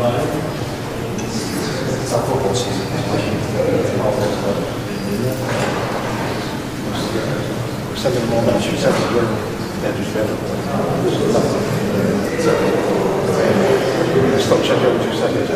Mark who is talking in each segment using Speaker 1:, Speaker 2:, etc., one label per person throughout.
Speaker 1: It's a football season. We're sending them all back. She said they're just better. Stop checking every 2 seconds.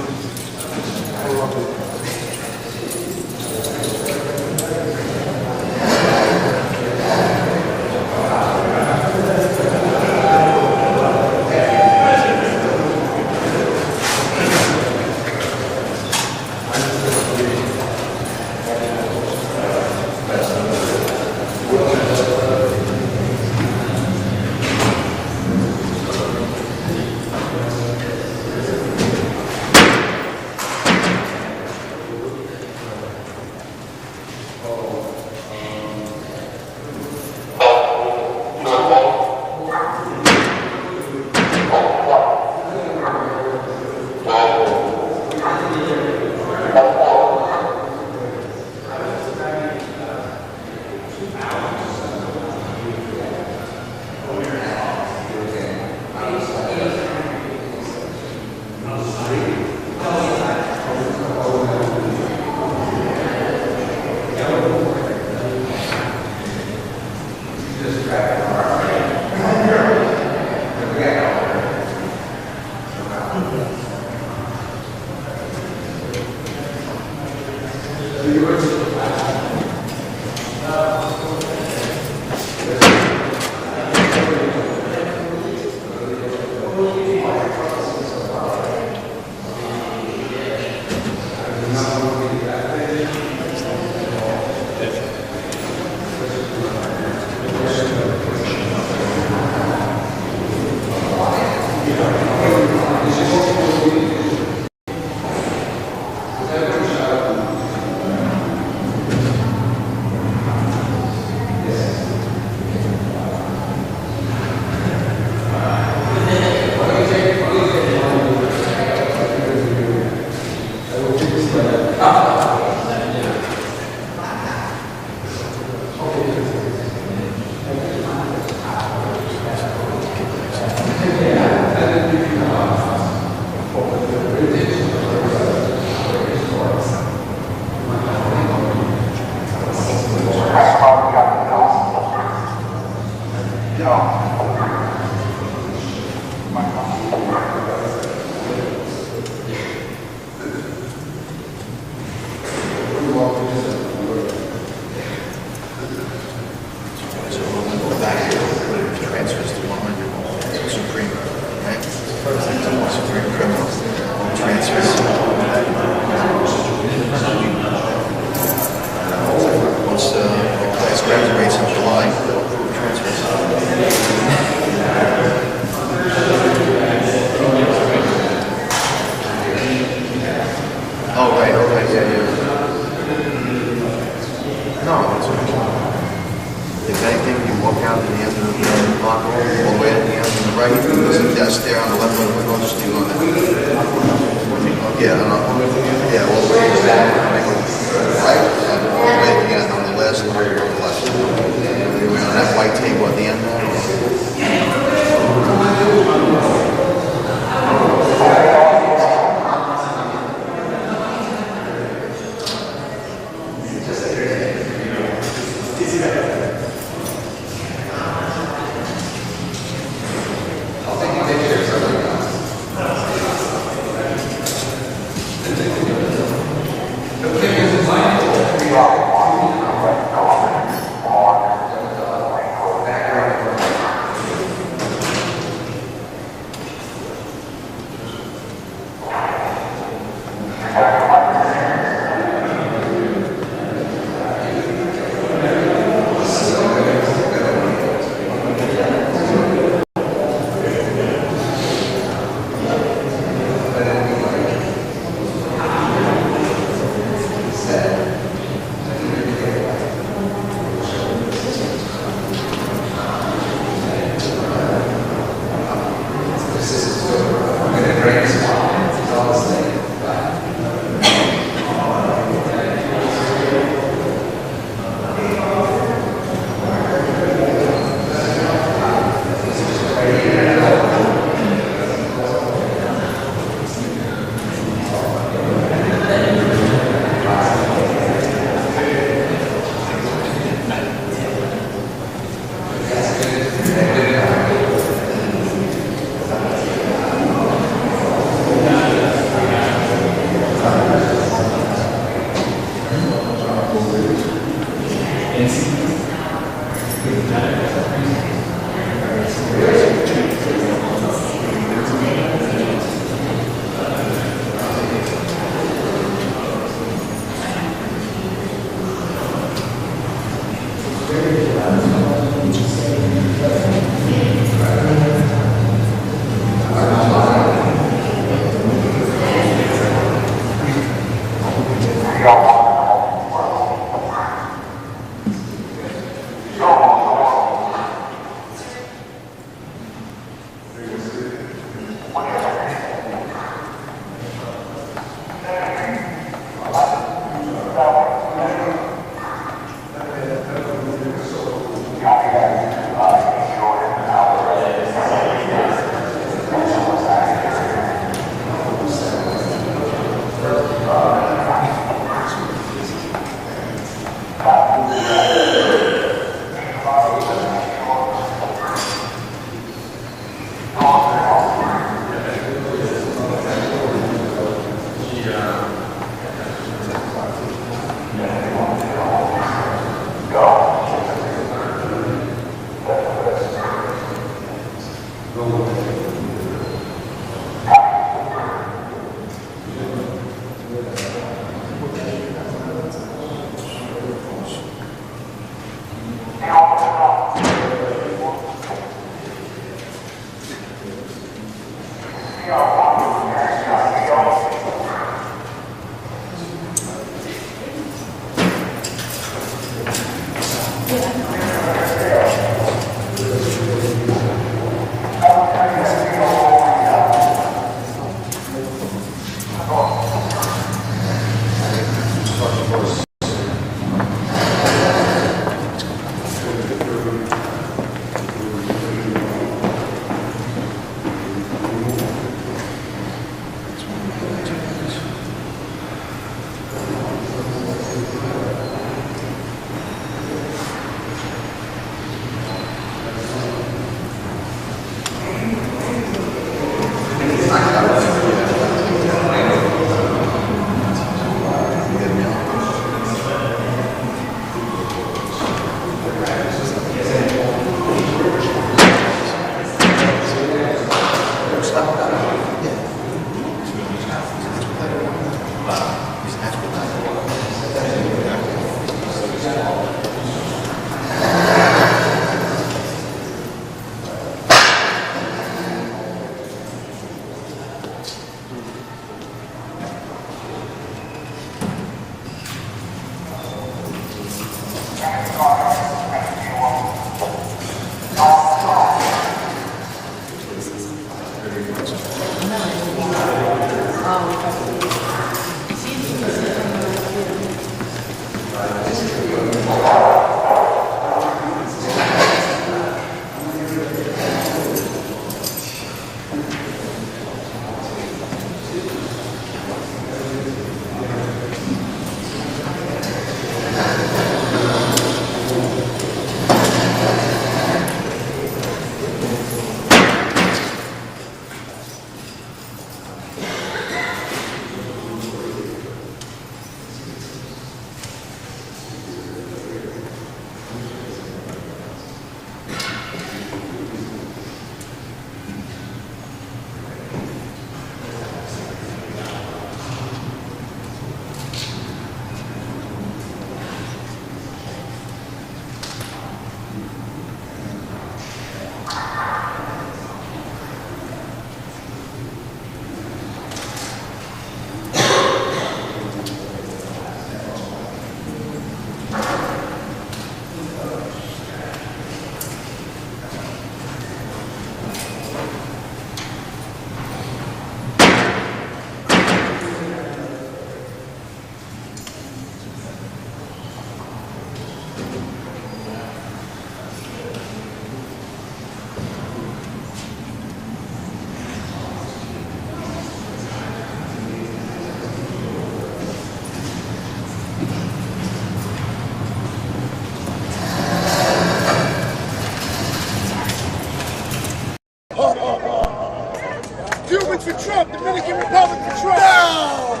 Speaker 2: for Trump. Dominican Republic for Trump. No!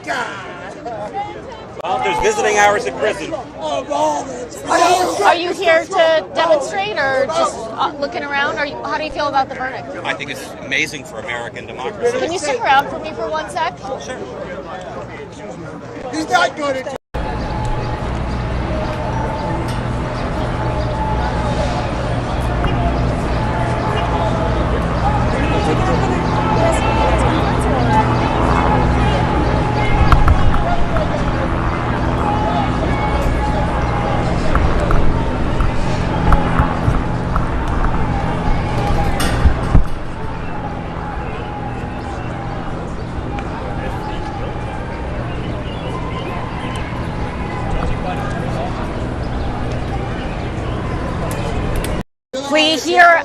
Speaker 2: God.
Speaker 3: Well, there's visiting hours at prison.
Speaker 4: Are you here to demonstrate or just looking around? How do you feel about the verdict?
Speaker 3: I think it's amazing for American democracy.
Speaker 4: Can you stick around for me for 1 sec?
Speaker 3: Sure.
Speaker 2: He's not good at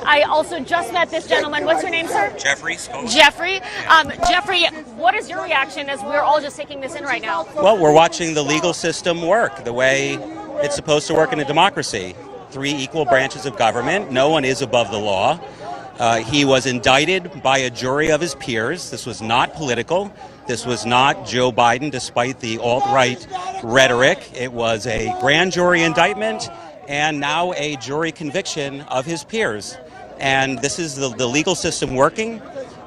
Speaker 4: I also just met this gentleman. What's your name, sir?
Speaker 3: Jeffrey.
Speaker 4: Jeffrey. Jeffrey, what is your reaction as we're all just taking this in right now?
Speaker 3: Well, we're watching the legal system work the way it's supposed to work in a democracy. 3 equal branches of government. No one is above the law. He was indicted by a jury of his peers. This was not political. This was not Joe Biden, despite the alt-right rhetoric. It was a grand jury indictment and now a jury conviction of his peers. And this is the legal system working,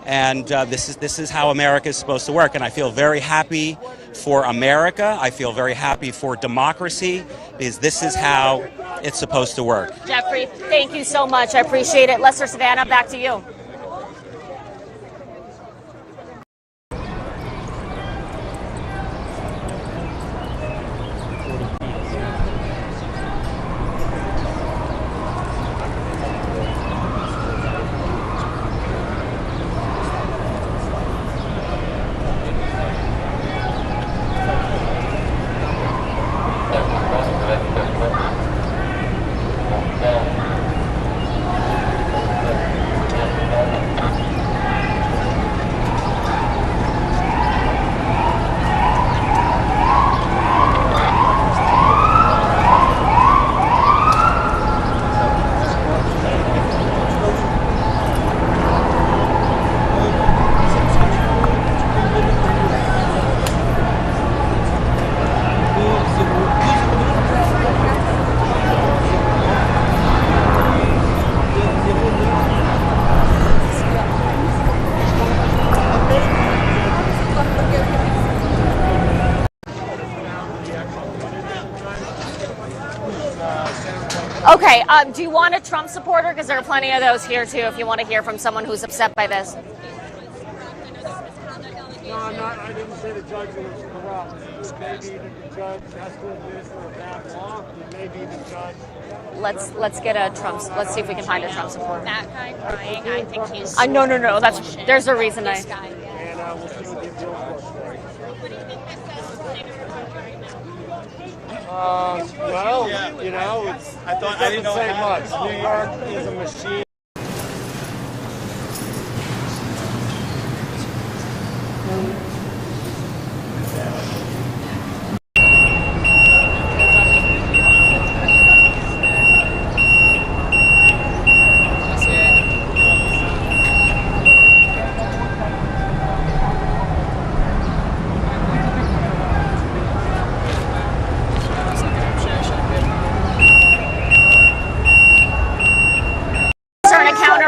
Speaker 3: and this is how America is supposed to work. And I feel very happy for America. I feel very happy for democracy, because this is how it's supposed to work.
Speaker 4: Jeffrey, thank you so much. I appreciate it. Lester, Savannah, back to you. Okay, do you want a Trump supporter? Because there are plenty of those here, too, if you want to hear from someone who's upset by this.
Speaker 2: No, I'm not. I didn't say the judge was corrupt. Maybe the judge has to administer a bad law. Maybe the judge.
Speaker 4: Let's get a Trump. Let's see if we can find a Trump supporter.
Speaker 5: That guy crying, I think he's.
Speaker 4: No. There's a reason.
Speaker 5: This guy.
Speaker 2: And we'll see what the appeals court says. Well, you know, it doesn't say much. New York is a machine.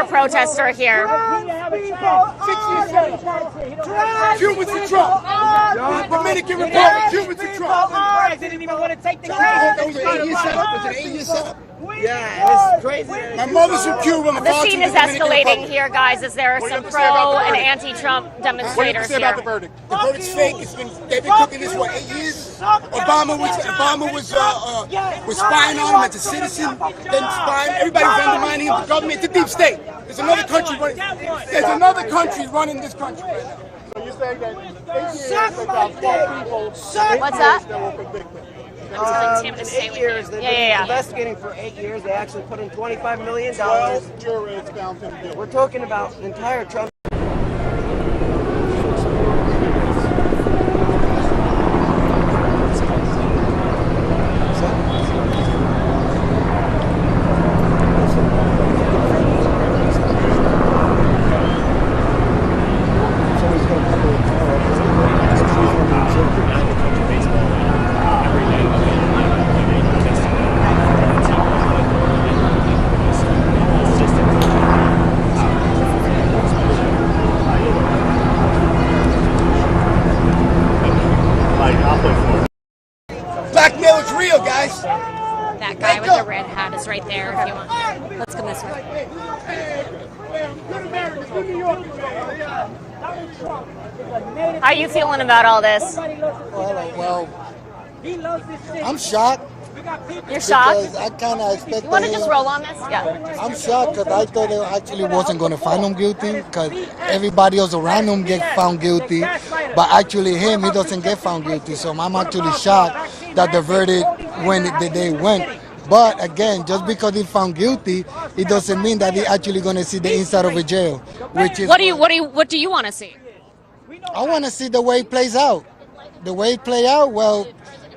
Speaker 4: Protestor here.
Speaker 2: Cubans for Trump. Dominican Republic. Cubans for Trump.
Speaker 6: They didn't even want to take the case.
Speaker 2: That was an 8-year setup. Was it an 8-year setup?
Speaker 6: Yeah, this is crazy.
Speaker 2: My mother's from Cuba.
Speaker 4: The scene is escalating here, guys, as there are some pro and anti-Trump demonstrators here.
Speaker 2: What do you say about the verdict? The verdict's fake. They've been cooking this, what, 8 years? Obama was spying on him as a citizen, then spying. Everybody was undermining him. The government, it's a deep state. There's another country running. There's another country running this country right now. So you're saying that 8 years, they got 4 people.
Speaker 4: What's that?
Speaker 6: In 8 years, they've been investigating for 8 years. They actually put in $25 million.
Speaker 2: 12 jurors found him guilty.
Speaker 6: We're talking about an entire Trump.
Speaker 2: jail is real, guys.
Speaker 5: That guy with the red hat is right there if you want. Let's come this way.
Speaker 4: How are you feeling about all this?
Speaker 7: Well, I'm shocked.
Speaker 4: You're shocked?
Speaker 7: Because I kind of expected
Speaker 4: You want to
Speaker 7: him.
Speaker 4: just roll on this? Yeah.
Speaker 7: I'm shocked because I thought they actually wasn't going to find him guilty because everybody else around him get found guilty, but actually him, he doesn't get found guilty. So I'm actually shocked that the verdict went the day it went. But again, just because he found guilty, it doesn't mean that he actually going to see the inside of a jail. Which is
Speaker 4: What do you want to see?
Speaker 7: I want to see the way it plays out. The way it play out, well,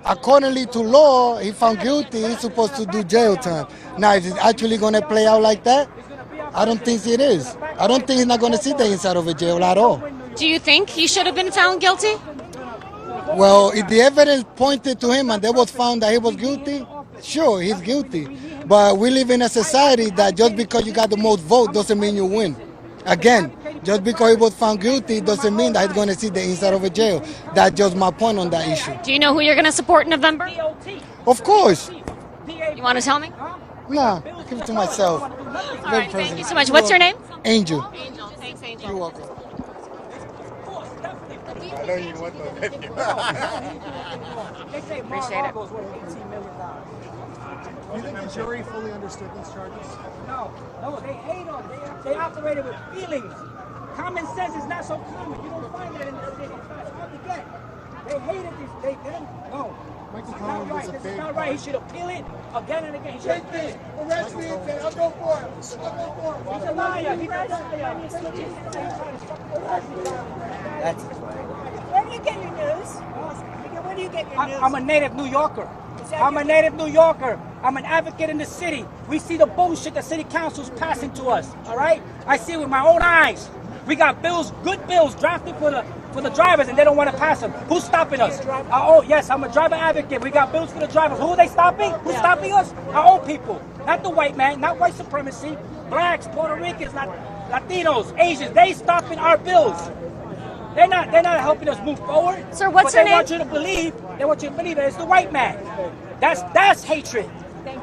Speaker 7: accordingly to law, he found guilty, he's supposed to do jail time. Now, is it actually going to play out like that? I don't think it is. I don't think he's not going to see the inside of a jail at all.
Speaker 4: Do you think he should have been found guilty?
Speaker 7: Well, if the evidence pointed to him and they was found that he was guilty, sure, he's guilty. But we live in a society that just because you got the most vote doesn't mean you win. Again, just because he was found guilty doesn't mean that he's going to see the inside of a jail. That's just my point on that issue.
Speaker 4: Do you know who you're going to support in November?
Speaker 7: Of course.
Speaker 4: You want to tell me?
Speaker 7: Nah, keep it to myself.
Speaker 4: All right, thank you so much. What's your name?
Speaker 7: Angel.
Speaker 4: Angel. Thanks, Angel.
Speaker 7: You're welcome.
Speaker 1: I know you want the video.
Speaker 4: Appreciate it.
Speaker 1: You think the jury fully understood these charges?
Speaker 6: No, they hate us. They operated with feelings. Common sense is not so common. You don't find that in the city. It's hard to get. They hated these. They didn't. No. This is not right. This is not right. He should appeal it again and again. He should appeal it.
Speaker 2: Arrest me and say, I'll go for it.
Speaker 6: He's a liar. He's a liar.
Speaker 8: That's where do you get your news? Where do you get your news?
Speaker 6: I'm a native New Yorker. I'm a native New Yorker. I'm an advocate in the city. We see the bullshit the city council's passing to us. All right? I see it with my own eyes. We got bills, good bills, drafted for the drivers, and they don't want to pass them. Who's stopping us? Oh, yes, I'm a driver advocate. We got bills for the drivers. Who are they stopping? Who's stopping us? Our own people. Not the white man, not white supremacy. Blacks, Puerto Ricans, Latinos, Asians, they stopping our bills. They're not helping us move forward.
Speaker 4: Sir, what's your name?
Speaker 6: They want you to believe that it's the white man. That's hatred.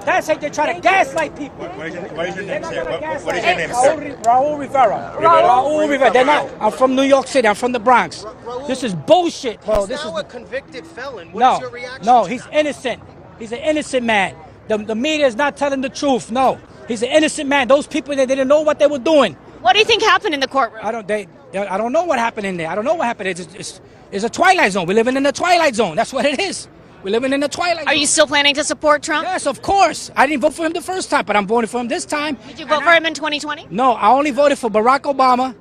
Speaker 6: That's how they try to gaslight people.
Speaker 1: What is your name, sir? What is your name, sir?
Speaker 6: Raul Rivera. Raul Rivera. They're not. I'm from New York City. I'm from the Bronx. This is bullshit, bro.
Speaker 8: He's now a convicted felon. What
Speaker 6: no,
Speaker 8: is your reaction?
Speaker 6: No, he's innocent. He's an innocent man. The media is not telling the truth. No, he's an innocent man. Those people, they didn't know what they were doing.
Speaker 4: What do you think happened in the courtroom?
Speaker 6: I don't know what happened in there. I don't know what happened. It's a twilight zone. We're living in the twilight zone. That's what it is. We're living in the twilight zone.
Speaker 4: Are you still planning to support Trump?
Speaker 6: Yes, of course. I didn't vote for him the first time, but I'm voting for him this time.
Speaker 4: Did you vote for him in 2020?
Speaker 6: No, I only voted for Barack Obama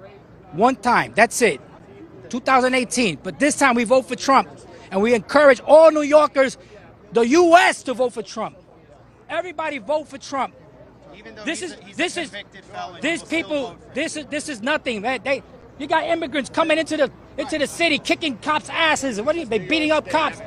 Speaker 6: one time. That's it. 2018. But this time we vote for Trump. And we encourage all New Yorkers, the U.S., to vote for Trump. Everybody vote for Trump. This is nothing, man. You got immigrants coming into the city, kicking cops' asses. What are they beating up cops?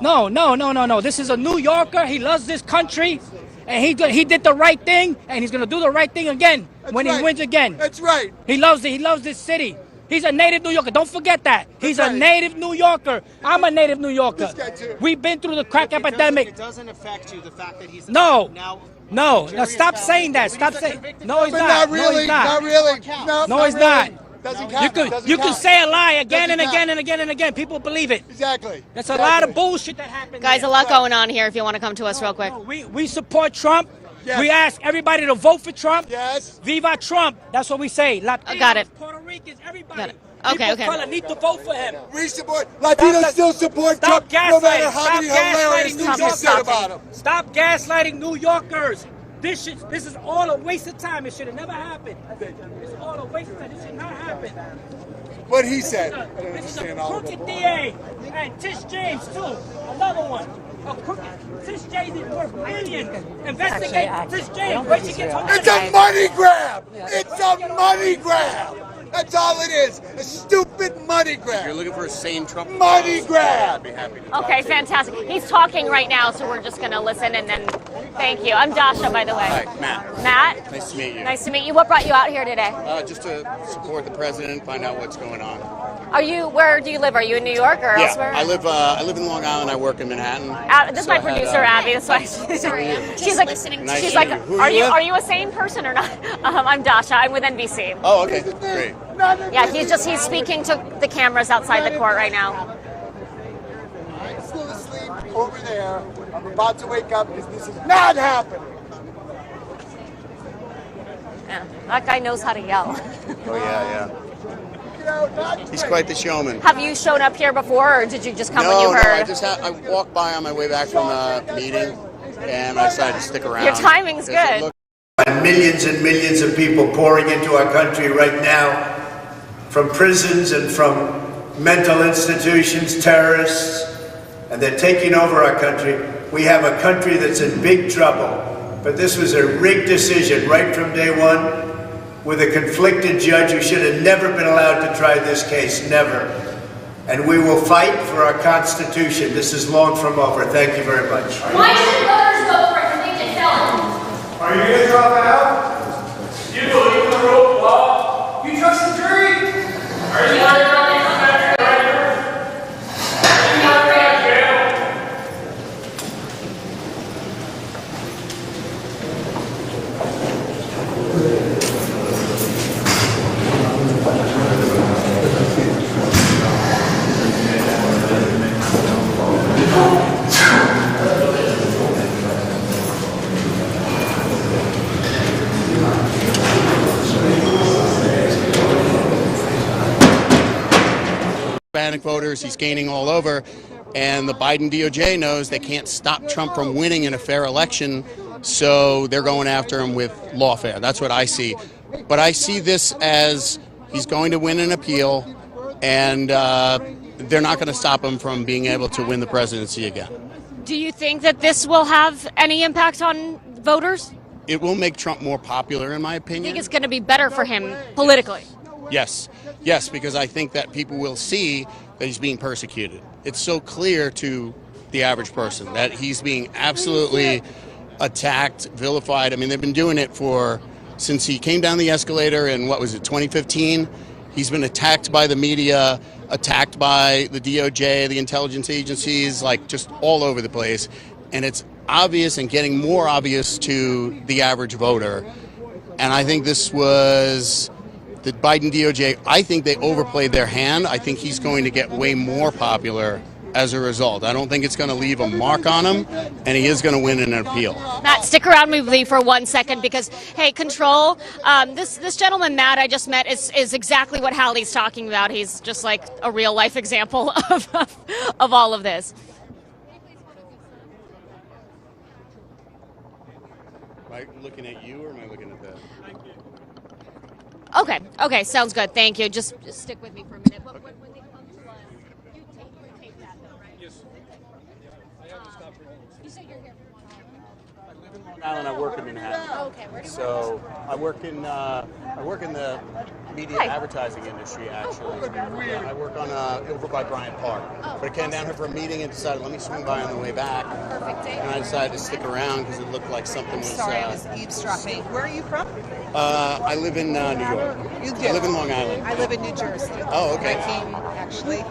Speaker 6: No. This is a New Yorker. He loves this country, and he did the right thing, and he's gonna do the right thing again when he wins again.
Speaker 2: That's right.
Speaker 6: He loves it. He loves this city. He's a native New Yorker. Don't forget that. He's a native New Yorker. I'm a native New Yorker.
Speaker 2: This guy too.
Speaker 6: We've been through the crack epidemic.
Speaker 8: It doesn't affect you, the fact that he's
Speaker 6: No.
Speaker 8: now.
Speaker 6: No, stop saying that. Stop saying. No, he's
Speaker 2: But
Speaker 6: not.
Speaker 2: not really.
Speaker 6: No, he's not.
Speaker 2: Not really.
Speaker 6: No, he's not.
Speaker 2: Doesn't count.
Speaker 6: You can say a lie again and
Speaker 2: Doesn't
Speaker 6: again
Speaker 2: count.
Speaker 6: and again and again. People believe it.
Speaker 2: Exactly.
Speaker 6: That's a lot of bullshit that happened.
Speaker 4: Guys,
Speaker 6: there.
Speaker 4: a lot going on here if you want to come to us real quick.
Speaker 6: No, we support Trump.
Speaker 2: Yes.
Speaker 6: We ask everybody to vote for Trump.
Speaker 2: Yes.
Speaker 6: Viva Trump. That's what we say. Latinos,
Speaker 4: got it.
Speaker 6: Puerto Ricans, everybody.
Speaker 4: Got it. Okay,
Speaker 6: People
Speaker 4: okay.
Speaker 6: of color need to vote for him.
Speaker 2: We support. Latinos still support
Speaker 6: Stop
Speaker 2: Trump, no matter
Speaker 6: gaslighting.
Speaker 2: how
Speaker 6: Stop
Speaker 2: many hilarious
Speaker 6: gaslighting
Speaker 2: things
Speaker 6: New
Speaker 2: you said
Speaker 6: Yorkers.
Speaker 2: about him.
Speaker 6: Stop gaslighting New Yorkers. This is all a waste of time. It should have never happened. It's all a waste of time. This should not happen.
Speaker 2: What he said. I don't
Speaker 6: This is a
Speaker 2: understand all of it.
Speaker 6: crooked DA. And Tish James, too. Another one. A crooked. Tish James is worth millions. Investigate Tish James. Where she gets her money.
Speaker 2: It's a money grab. It's a money grab. That's all it is. A stupid money grab.
Speaker 9: You're looking for a sane Trump.
Speaker 2: Money grab.
Speaker 9: I'd be happy to talk
Speaker 4: Okay,
Speaker 9: to you.
Speaker 4: fantastic. He's talking right now, so we're just going to listen and then Thank you. I'm Dasha, by the way.
Speaker 9: Hi, Matt.
Speaker 4: Matt?
Speaker 9: Nice to meet you.
Speaker 4: Nice to meet you. What brought you out here today?
Speaker 9: Just to support the president, find out what's going on.
Speaker 4: Where do you live? Are you in New York or elsewhere?
Speaker 9: I live in Long Island. I work in Manhattan.
Speaker 4: This is my producer, Abby. That's why she's like,
Speaker 5: listening.
Speaker 9: Nice
Speaker 4: she's
Speaker 9: to
Speaker 4: like,
Speaker 9: meet you. Who
Speaker 4: are
Speaker 9: you with?
Speaker 4: are you a sane person or not? I'm Dasha. I'm with NBC.
Speaker 9: Oh, okay, great.
Speaker 4: Yeah, he's speaking to the cameras outside the court right now.
Speaker 2: I'm still asleep over there. I'm about to wake up because this is not happening.
Speaker 4: Yeah, that guy knows how to yell.
Speaker 9: Oh, yeah. He's quite the showman.
Speaker 4: Have you shown up here before, or did you just come when you
Speaker 9: No,
Speaker 4: heard?
Speaker 9: I walked by on my way back from a meeting, and I decided to stick around.
Speaker 4: Your timing's good.
Speaker 10: And millions of people pouring into our country right now, from prisons and from mental institutions, terrorists, and they're taking over our country. We have a country that's in big trouble, but this was a rigged decision right from day one, with a conflicted judge who should have never been allowed to try this case, never. And we will fight for our Constitution. This is long from over. Thank you very much.
Speaker 4: Why should voters vote for convicted felons?
Speaker 11: Are you going to drop out? You believe in the rule of law? You trust the jury? Are you worried about the country record? Are you worried about jail?
Speaker 9: Hispanic voters, he's gaining all over, and the Biden DOJ knows they can't stop Trump from winning in a fair election, so they're going after him with lawfare. That's what I see. But I see this as he's going to win an appeal, and they're not going to stop him from being able to win the presidency again.
Speaker 5: Do you think that this will have any impact on voters?
Speaker 9: It will make Trump more popular, in my
Speaker 5: I
Speaker 9: opinion.
Speaker 5: think it's going to be better for him politically.
Speaker 9: Yes, because I think that people will see that he's being persecuted. It's so clear to the average person that he's being absolutely attacked, vilified. I mean, they've been doing it since he came down the escalator in, 2015. He's been attacked by the media, attacked by the DOJ, the intelligence agencies, like just all over the place. And it's obvious and getting more obvious to the average voter. And I think this was the Biden DOJ, I think they overplayed their hand. I think he's going to get way more popular as a result. I don't think it's going to leave a mark on him, and he is going to win in an appeal.
Speaker 5: Matt, stick around with me for 1 second because, hey, Control, this gentleman, Matt, I just met is exactly what Hallie's talking about. He's just like a real life example of all of this.
Speaker 9: Am I looking at you or am I looking at that?
Speaker 5: Okay, sounds good. Thank you. Just stick with me for a minute. When they come to you tape that though, right? Yes. You said you're here from Long Island?
Speaker 9: I live in Long Island. I work in Manhattan.
Speaker 5: Okay, where do you
Speaker 9: So I work in the media advertising industry, actually. Yeah, I work on over by Bryant Park. But I came down here for a meeting and decided let me swing by on the way back.
Speaker 5: Perfect day.
Speaker 9: And I decided to stick around because it looked like something was.
Speaker 12: Sorry, I was eavesdropping. Where are you from?
Speaker 9: I live in New York.
Speaker 12: You do?
Speaker 9: I live in Long Island.
Speaker 12: I live in New Jersey.
Speaker 9: Oh, okay.
Speaker 12: I came, actually.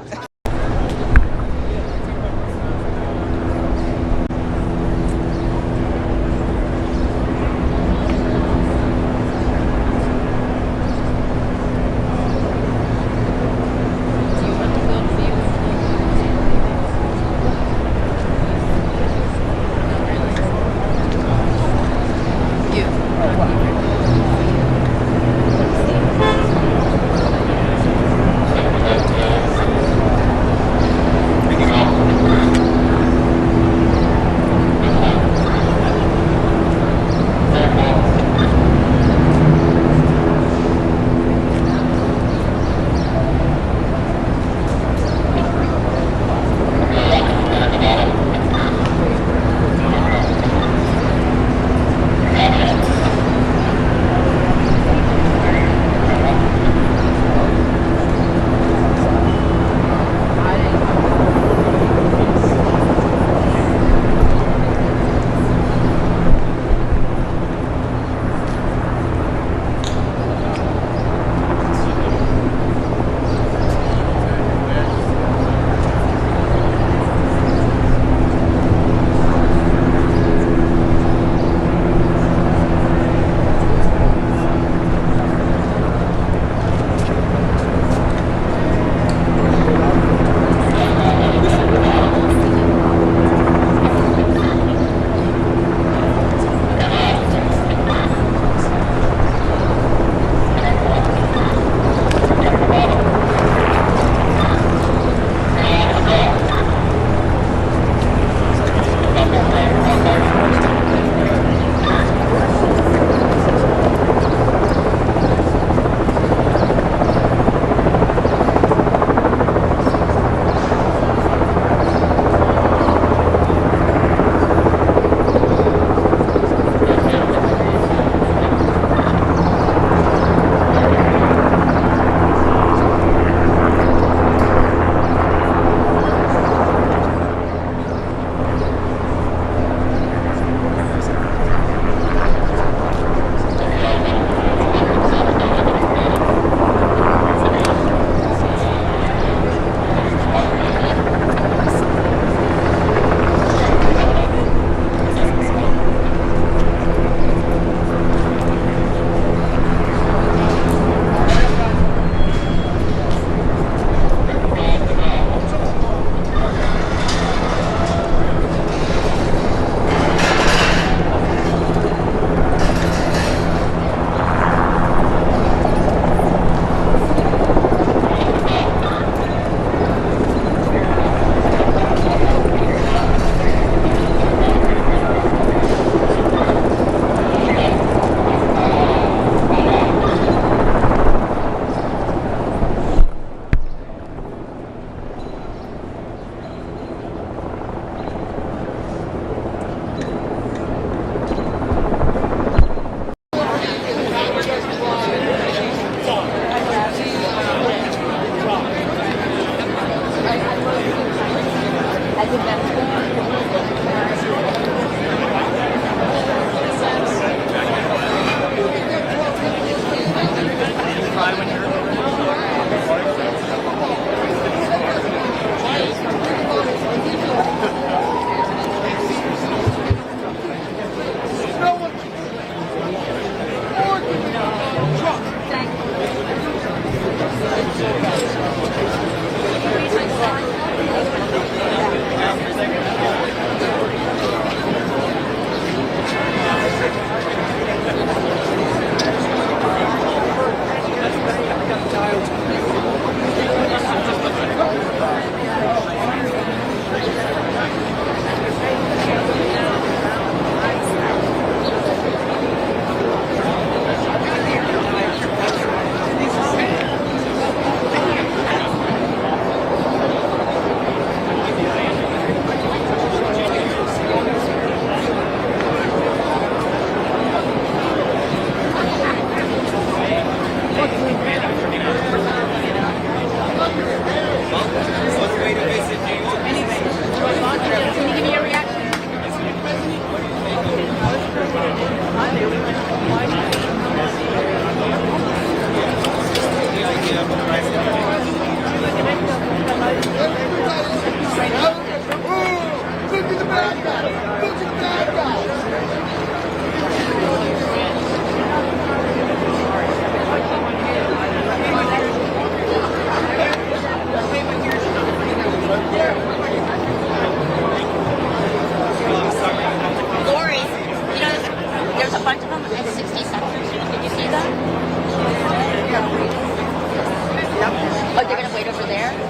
Speaker 4: over there?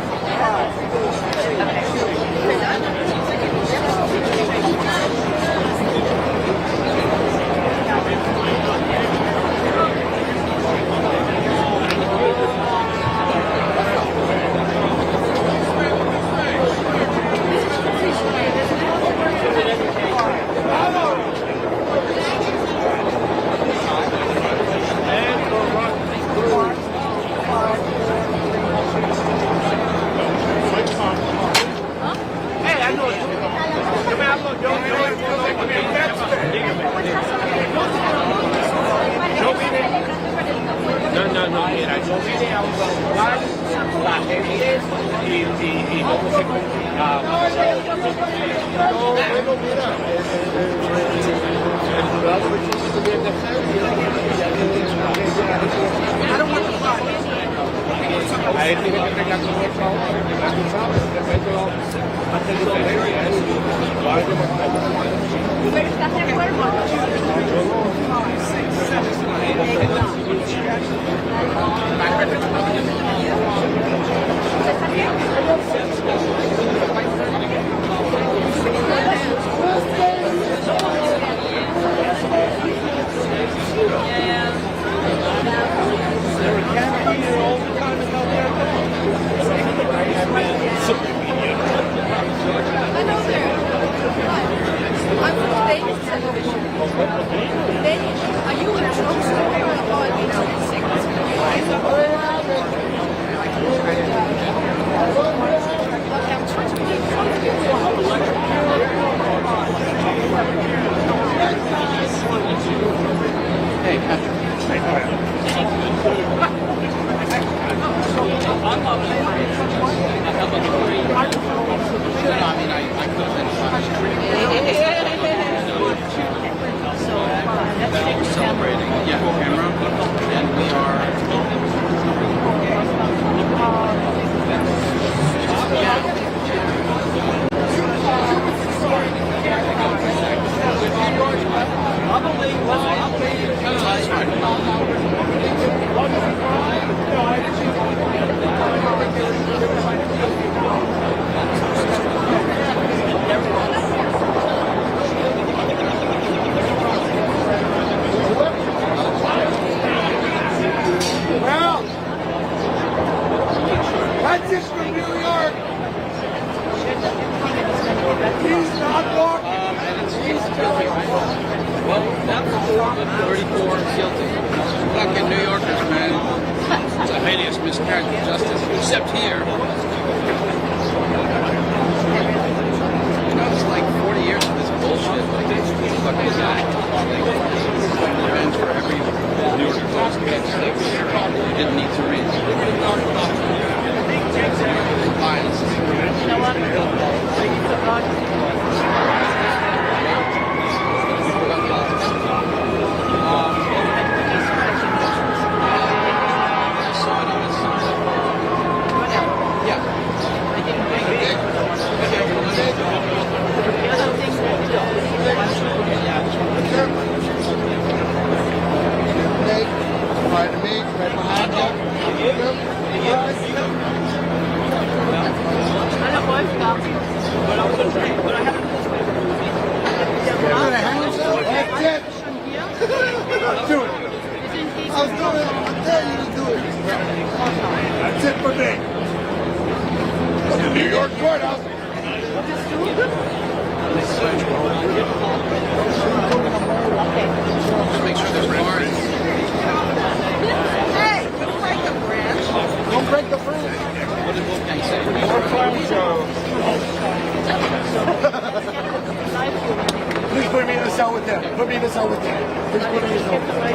Speaker 2: Please put me in the cell with them. Put me in the cell with them. Please put me in the cell with them.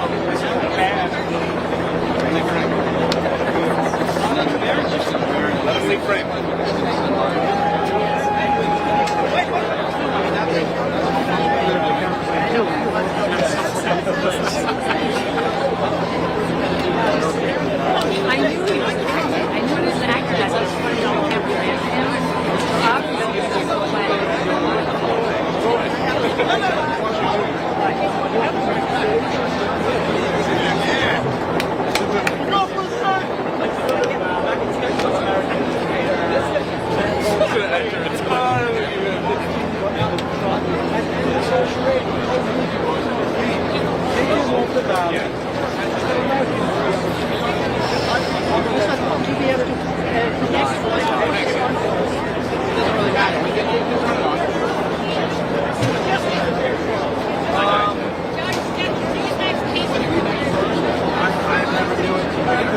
Speaker 2: Let us leave frame.
Speaker 13: I knew he was an actor. That's what's funny on camera.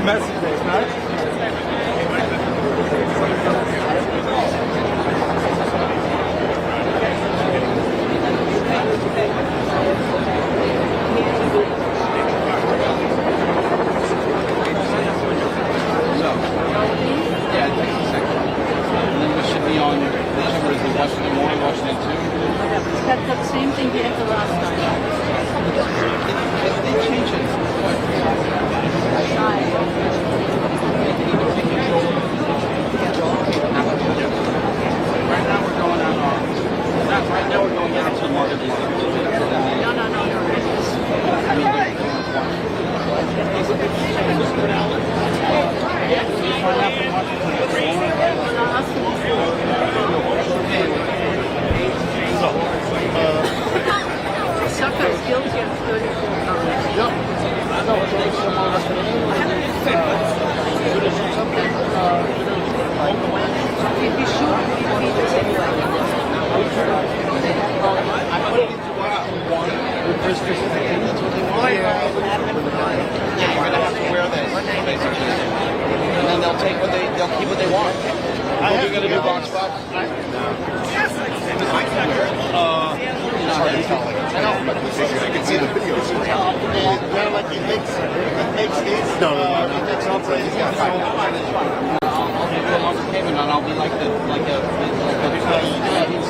Speaker 11: message is, right?
Speaker 13: That's the same thing we had the last time.
Speaker 1: They change it. Right now we're going on. Right now we're going down to market.
Speaker 13: No.
Speaker 1: I mean,
Speaker 13: Sucker is guilty of 34 counts.
Speaker 1: Yep. I know it takes some more.
Speaker 13: If you shoot features anyway.
Speaker 1: I put it into one with this specific. That's what they want. Yeah, you're gonna have to wear this, basically. And then they'll take what they'll keep what they want. Are you gonna do box spots? It's hard to tell. I know, but I can see the videos. They're like it makes these. No. It makes all places. I'll do a month's payment, and I'll be like a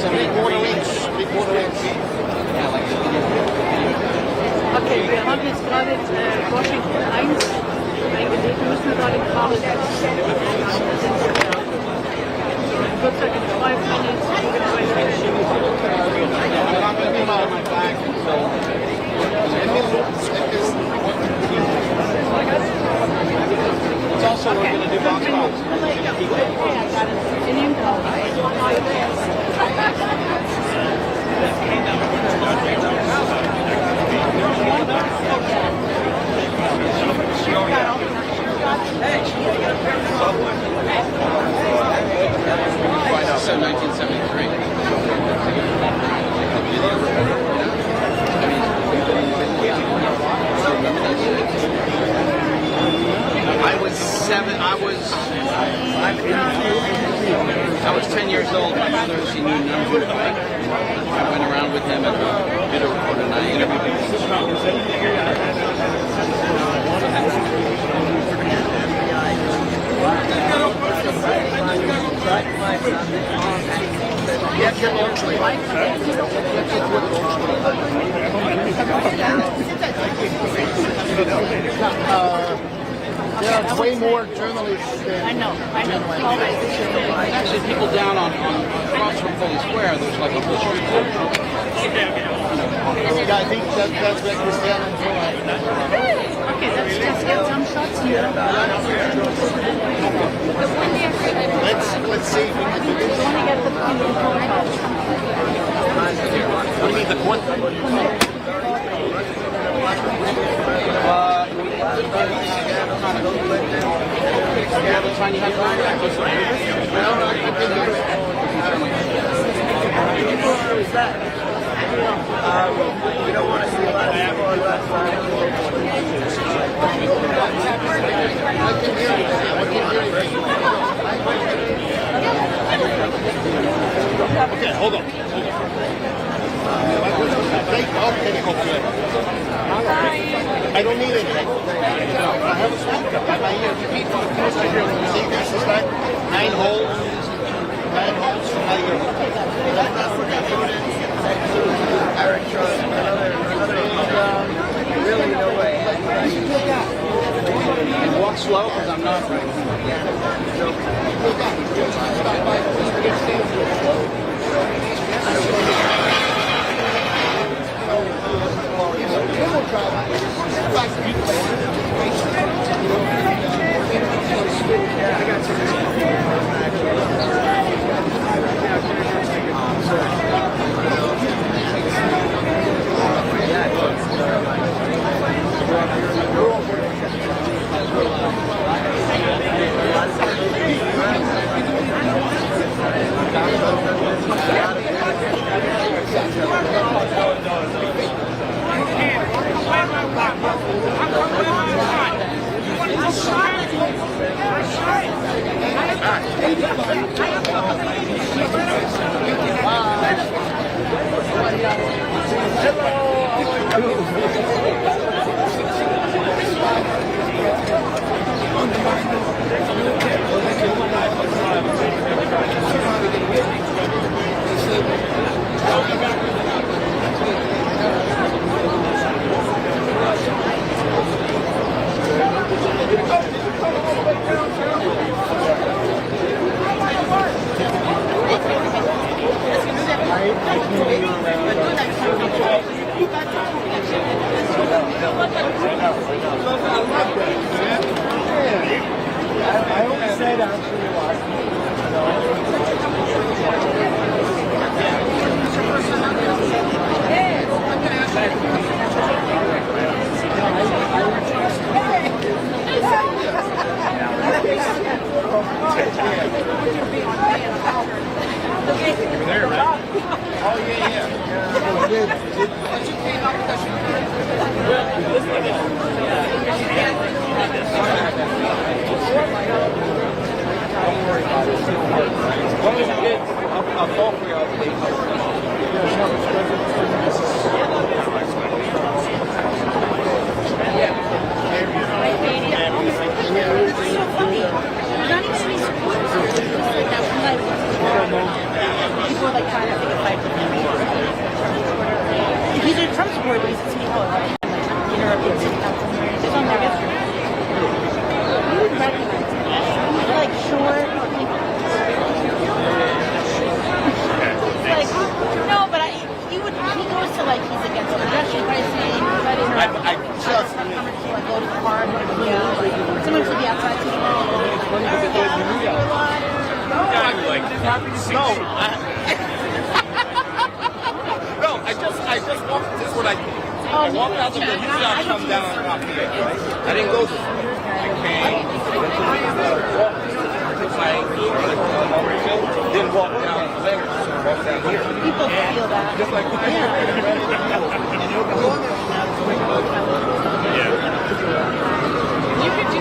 Speaker 1: 3/4 inch. Yeah, like a video.
Speaker 13: Okay, wir haben jetzt gerade Washington 1 eingelegt. Wir müssen gerade in Kabel looks like in 5 minutes.
Speaker 1: I'm not going to be on my back, so it's also we're going to do box spots. So 1973. I was 7. I was 10 years old. My mother, she knew none of it. I went around with him and did a report, and I interviewed there's way more journalists than...
Speaker 13: I know.
Speaker 1: Actually, people down on across from Foley Square, there's like a whole street. Yeah, I think that's where Cristiano and
Speaker 13: Okay, let's just get some shots here.
Speaker 1: Let's see if we can do this.
Speaker 13: I want to get the
Speaker 1: What do you mean, the quant?
Speaker 11: We don't want to see a lot of people on left
Speaker 1: Okay, hold on. I don't need anything. I have a swamp cup in my ear. See, this is like 9 holes. 9 holes from my ear.
Speaker 11: Eric Trump, really no way.
Speaker 1: And walk slow because I'm not right.
Speaker 11: I'm I always say that for you. There, right? Oh, yeah. Don't worry about it. As long as you get a phone for you, I'll
Speaker 8: People like trying to pick a fight with him. He's a Trump supporter, but he's a city hall. Interrupting city council hearings. It's on there yesterday. You would recognize him. They're like short. Like, no, but he goes to like, he's against pedestrian pricing.
Speaker 1: I just
Speaker 8: Go to the park. Someone should be outside city hall.
Speaker 1: No, I just walked. This is what I did. I walked out the door. He said I'll come down and pop here, right? I didn't go this way. I came, then walked down the left, walked down here.
Speaker 8: People feel that.
Speaker 1: Just like
Speaker 8: You could do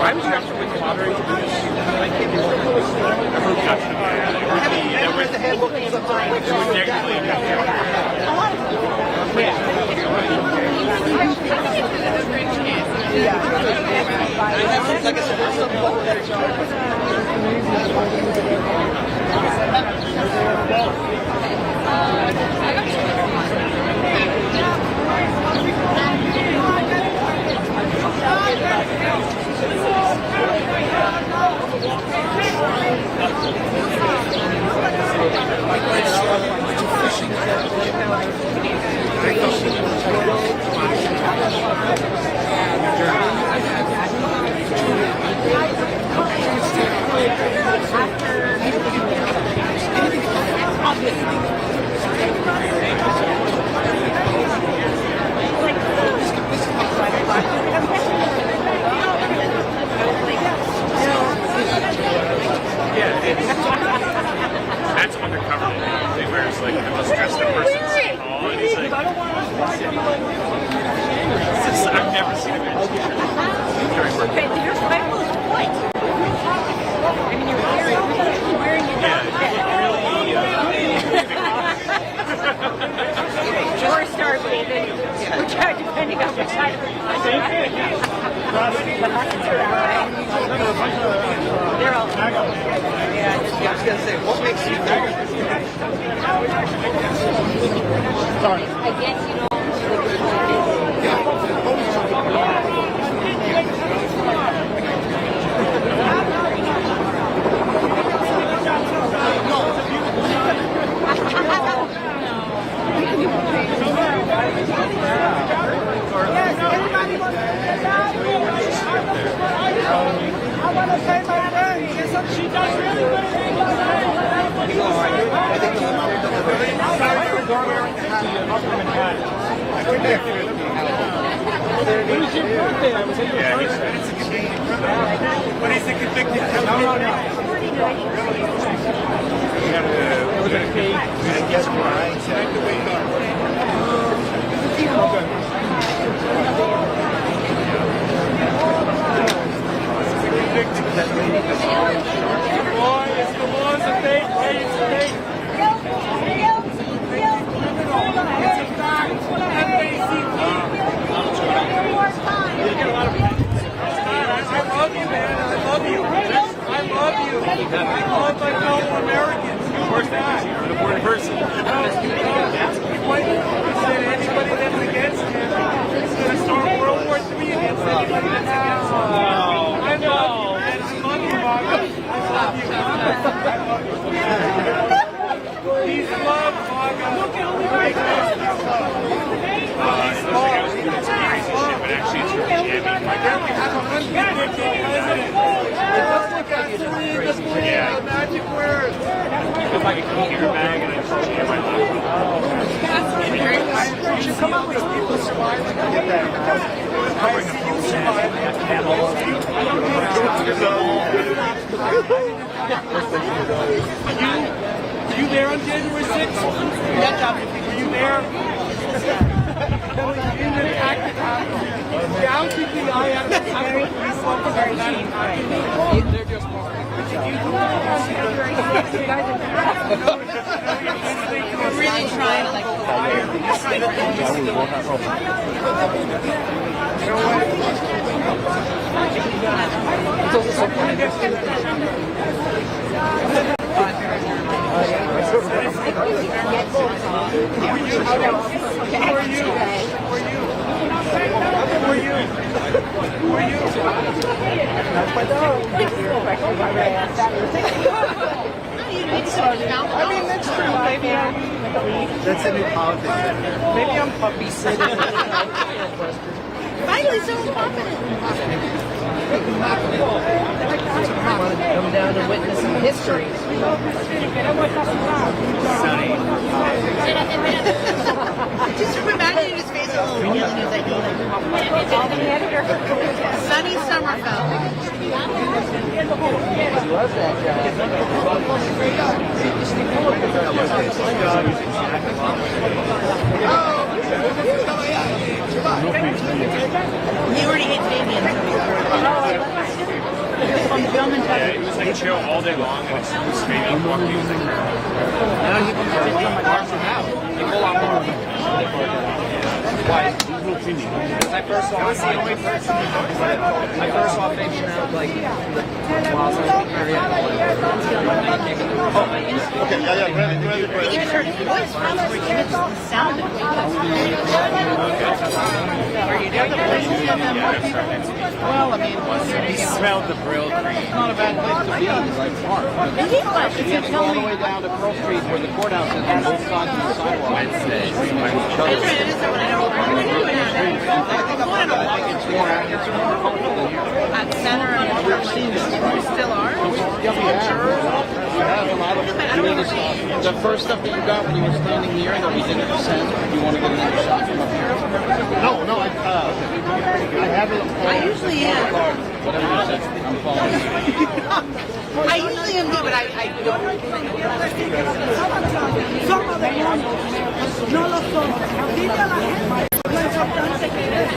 Speaker 11: Why would you have to wait to moderate to do this?
Speaker 14: That's undercover. He wears like the most dressed up person in City Hall, and he's like, I've never seen him during work.
Speaker 8: Your Bible is white. I mean, you're wearing it. Or starving, which are depending on which side of the They're all.
Speaker 1: I was gonna say, what makes you think?
Speaker 8: I guess you don't.
Speaker 11: I want to pay my friend. She does really good things. Who's your birthday? I was at your birthday. What is the convicted? No. It was a cake. I guess why. Boy, it's the laws of fate. Hey, it's fate. Magic words.
Speaker 14: If I could computer bag and I just jam my laptop.
Speaker 11: You should come up with people surviving. I see you surviving. You there on January 6th? Were you there? In the active down to the eye out of the police officer. They're just
Speaker 12: We're really trying to
Speaker 11: I mean, that's true. Maybe that's a new politics. Maybe I'm puppy sitting.
Speaker 12: finally so confident.
Speaker 11: Come down and witness some history.
Speaker 12: Just imagining his face a little yelling as I Sunny Summerfeld.
Speaker 11: Love that
Speaker 12: He already hates
Speaker 14: Yeah, it was like chill all day long and it's straight up walk music.
Speaker 11: Now he can march him out. They go out more. Why? I first saw Fabian out like the plaza area.
Speaker 1: Oh, okay,
Speaker 12: He even heard his voice from where he just sounded way
Speaker 11: Well, I mean, he smelled the brill cream. It's not a bad place to be. It's like park. If you get all the way down to Pearl Street where the courthouse is on both sides of the sidewalk. Wednesday.
Speaker 12: at center and you still are?
Speaker 11: The first stuff that you got when you were standing here that we didn't send, you want to get another shot from up here?
Speaker 1: No, I haven't.
Speaker 12: I usually am.
Speaker 11: Whatever you said, I'm following you.
Speaker 12: I usually am good, but I don't.
Speaker 15: Somos demonios, no lo somos. Dile a la gente lo importante que es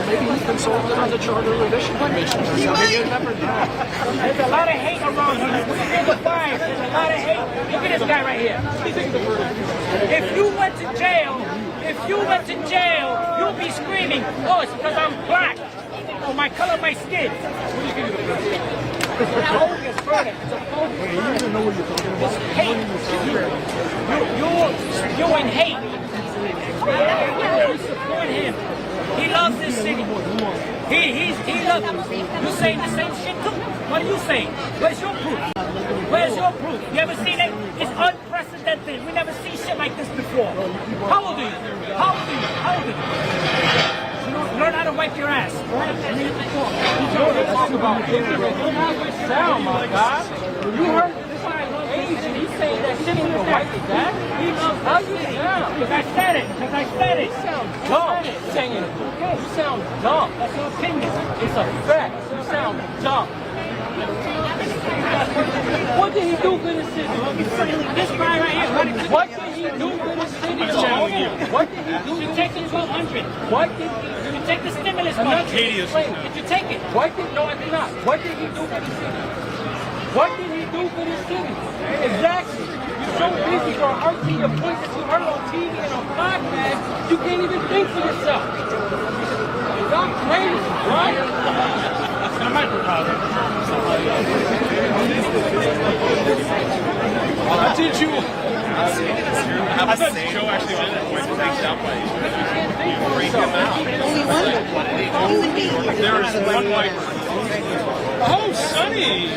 Speaker 11: Maybe he's consulted on the Charter Revision Commission or something. You never know.
Speaker 6: There's a lot of hate around here. There's a fire. There's a lot of hate. Look at this guy right here. If you went to jail, you'll be screaming, oh, it's because I'm black. Or my color of my skin. It's a bogus verdict. It's a bogus verdict. You know what you're talking about. It's hate. You're in hate. You support him. He loves this city. He loves it. You saying the same shit too? What are you saying? Where's your proof? Where's your proof? You ever seen it? It's unprecedented. We never seen shit like this before. How old are you? How old are you? How old are you? Learn how to wipe your ass.
Speaker 11: Sound, my God. You heard this guy's age and he's saying that shit in the wife is that?
Speaker 6: He loves how you sound. Because I said it. Because I said it.
Speaker 11: You sound dumb saying it. You sound dumb.
Speaker 6: That's your opinion.
Speaker 11: It's a fact. You sound dumb. What did he do for the city?
Speaker 6: This guy right here.
Speaker 11: What did he do for the city? What did he do?
Speaker 6: You take the 1,200.
Speaker 11: What did he do?
Speaker 6: You take the stimulus money. Did you take it?
Speaker 11: No, I did not. What did he do for the city? What did he do for the city? Exactly. You're so busy for arguing your points that you heard on TV and on podcast, you can't even think for yourself. Y'all crazy, right?
Speaker 14: Did you? I thought Joe actually wanted to reached out by you. You freak him out.
Speaker 12: Only one human being here.
Speaker 14: There is one white person. Oh, Sonny!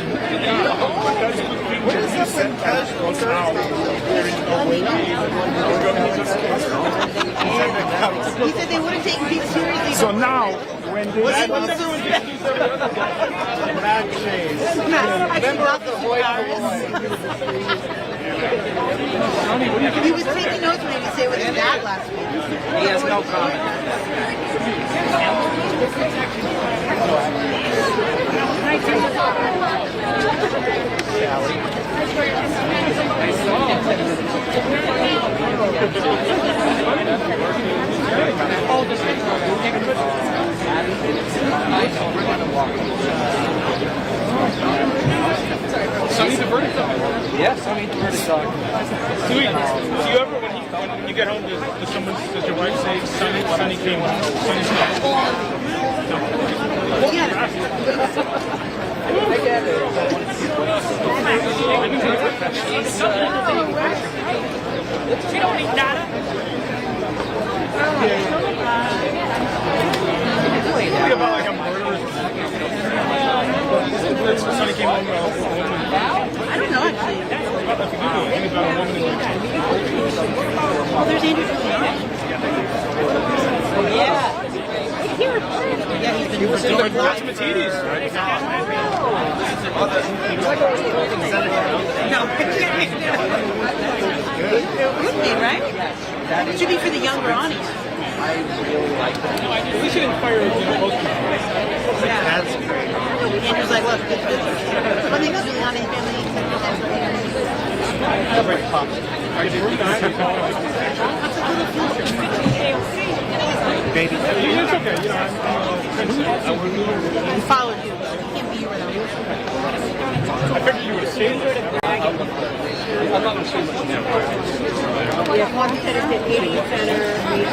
Speaker 1: What is this in casual?
Speaker 12: He said they wouldn't take me seriously.
Speaker 11: So now, when they
Speaker 12: Matt Chase. Member of the He was taking notes when he said with his dad last week.
Speaker 6: He has no comment.
Speaker 14: Sonny the verdict dog.
Speaker 6: Yes, Sonny the verdict dog.
Speaker 14: Do you ever, when you get home, does your wife say, Sonny came home? Sonny's home?
Speaker 15: She don't eat nada.
Speaker 14: Think about like a murderer. Sonny came home.
Speaker 12: I don't know actually.
Speaker 14: Think about a woman in
Speaker 12: Well, there's Andrew. Yeah. Yeah, he's been
Speaker 14: So like that's Matidis, right?
Speaker 12: No. Would be, right? It should be for the younger Anis.
Speaker 14: We should inspire most people.
Speaker 12: Yeah. That's great. Andrew's like, look, this one thing that's really on his family.
Speaker 14: Baby. It's okay, you know,
Speaker 12: He followed you. He can't be you without you.
Speaker 14: I figured you would have seen it.
Speaker 6: I'm not going to say much now.
Speaker 12: Yeah, one said it's at 80 center, 84.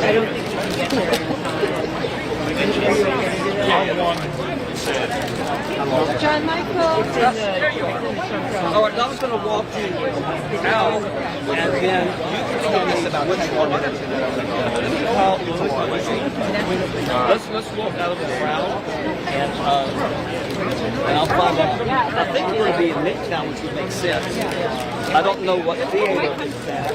Speaker 12: I don't think you can get there. John Michael.
Speaker 6: All right, now I'm going to walk you out, and then you can tell me about what you want me to do. Let's walk out of the crowd, and I'll find out. I think we're going to be in Midtown, which would make sense. I don't know what theater is that.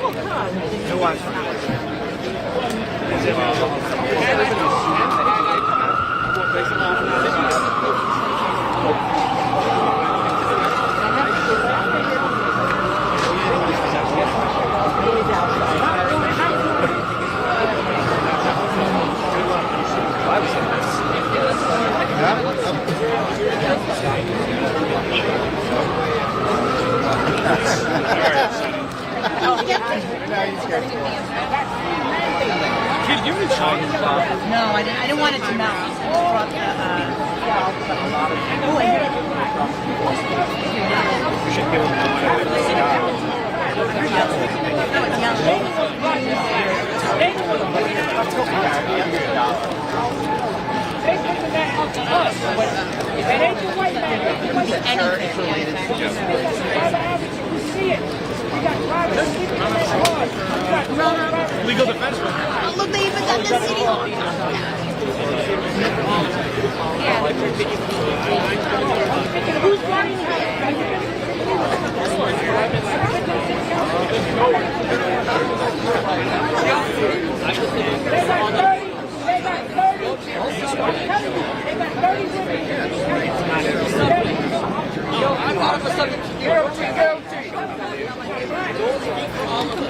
Speaker 12: No, I didn't want it to melt.
Speaker 14: Legal defense.
Speaker 12: Oh, look, they even got the city hall. Who's running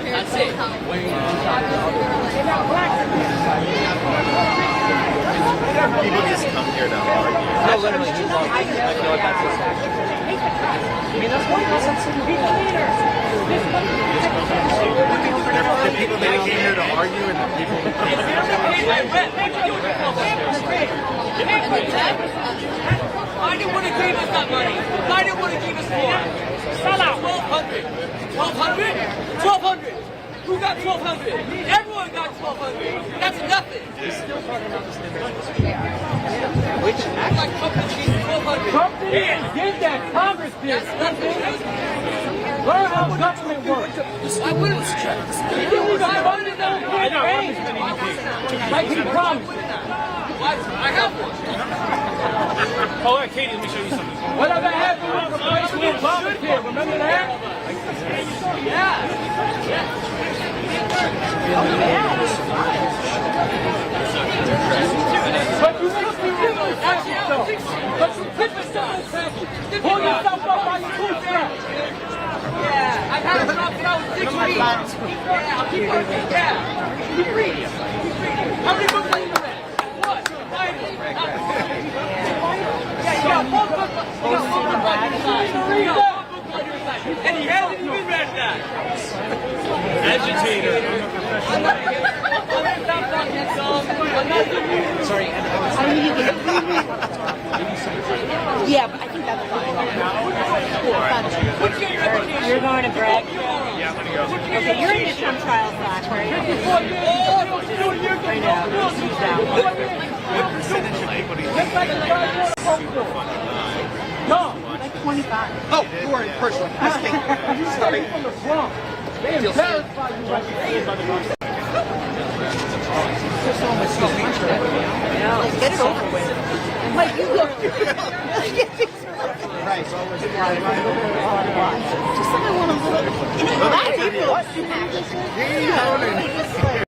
Speaker 6: That's it.
Speaker 1: People just come here to argue.
Speaker 6: No, literally, he's like, I feel like that's his action. I mean, that's one person.
Speaker 1: The people that came here to argue and the people.
Speaker 11: I didn't want to give us that money. I didn't want to give us more. Sell out. 1,200. 1,200? 1,200. Who got 1,200? Everyone got 1,200. That's nothing.
Speaker 6: Which
Speaker 11: act like Trump did 1,200. Trump did that. Congress did. That's nothing. Learn how government works.
Speaker 15: I will check.
Speaker 11: You leave a money down here, like he promised.
Speaker 15: I have one.
Speaker 14: Oh, yeah, Katie, let me show you something.
Speaker 11: Whatever happened with the place with Obamacare, remember that? But you need to be real ask yourself. But you get the stimulus package. Pull yourself up by your bootstraps.
Speaker 15: Yeah, I've had a job since I was 6 weeks. Yeah, I'll keep working. Yeah. Keep reading. How many books have you read? What? Yeah, you got one book. You got one book on your side. You got one book on your side. And he hasn't even read that.
Speaker 14: Agitator.
Speaker 15: I'm not going to stop talking dumb. I'm not doing
Speaker 12: Sorry, I mean, you can. Yeah, but I think that's fine.
Speaker 15: What's your education?
Speaker 12: You're going to Bragg?
Speaker 14: Yeah, I'm gonna go.
Speaker 12: Okay, you're in this from trial slash, right? Right now, she's down.
Speaker 14: What percentage of people do you think super fun?
Speaker 11: No.
Speaker 12: Like 25.
Speaker 1: Oh, you are personally asking. Sorry.
Speaker 11: From the Bronx. They embarrassed by you right there.
Speaker 12: Get it over with. Like, you look.
Speaker 1: Right.
Speaker 12: Just like I want a little. That's it.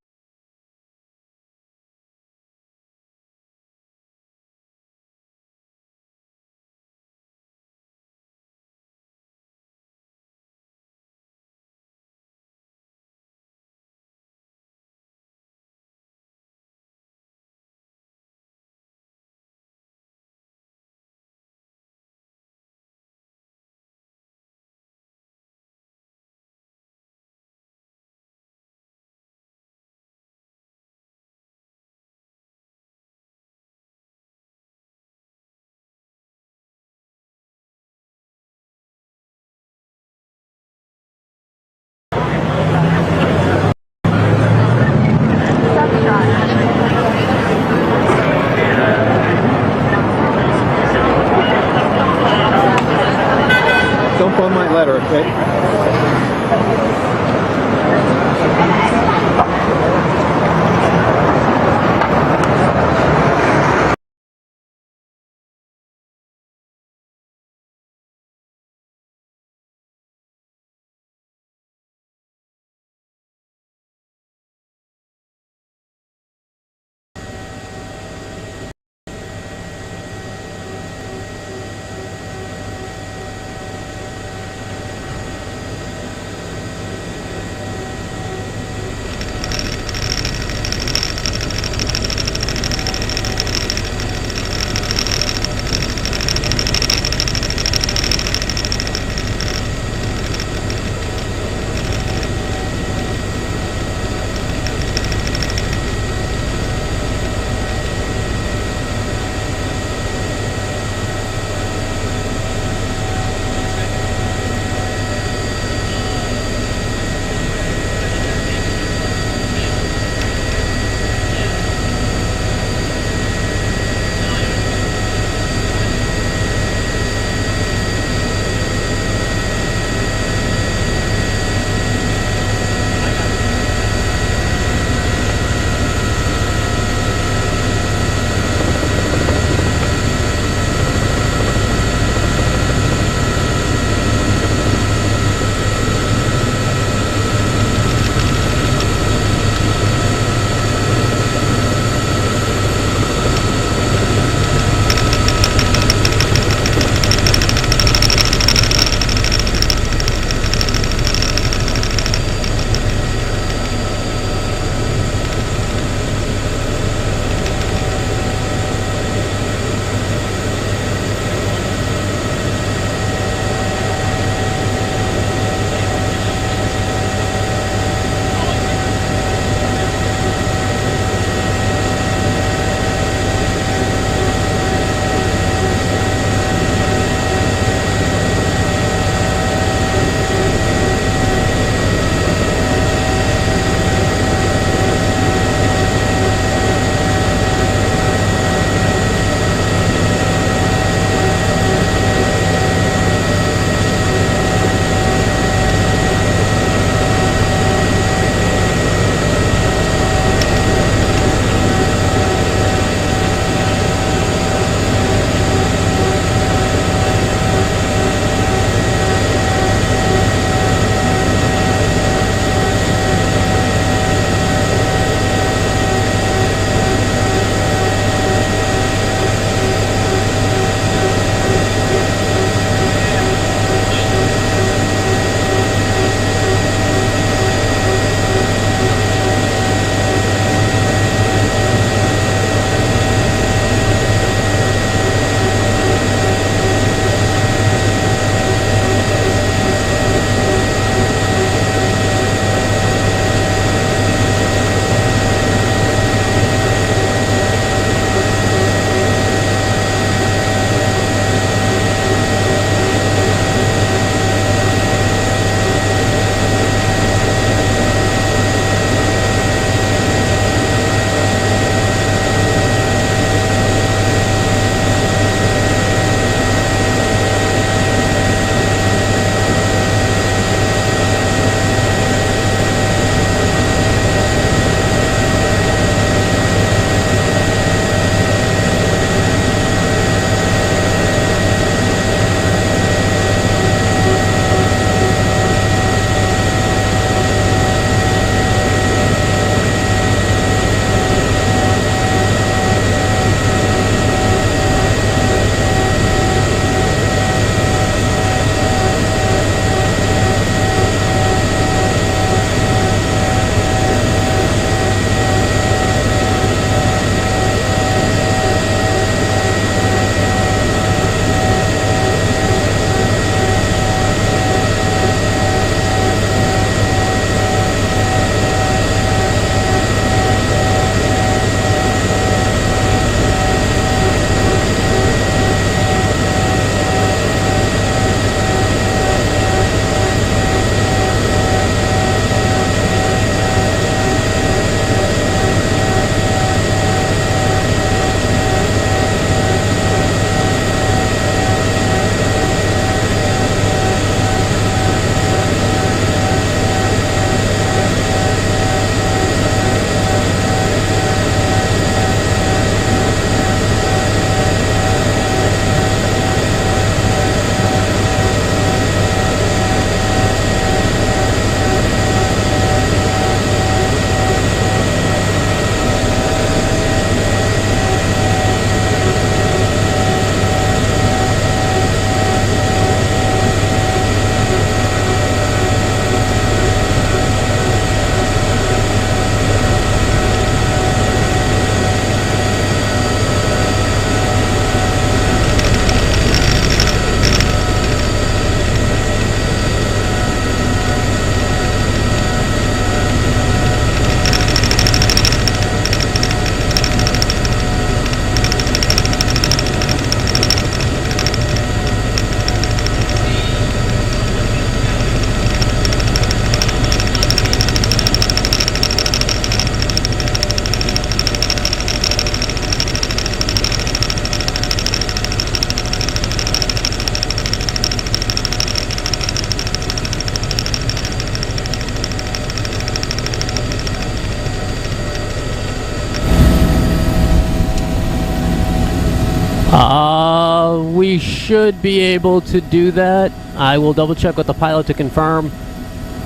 Speaker 16: We should be able to do that. I will double check with the pilot to confirm.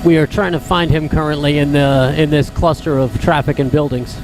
Speaker 16: We are trying to find him currently in this cluster of traffic and buildings.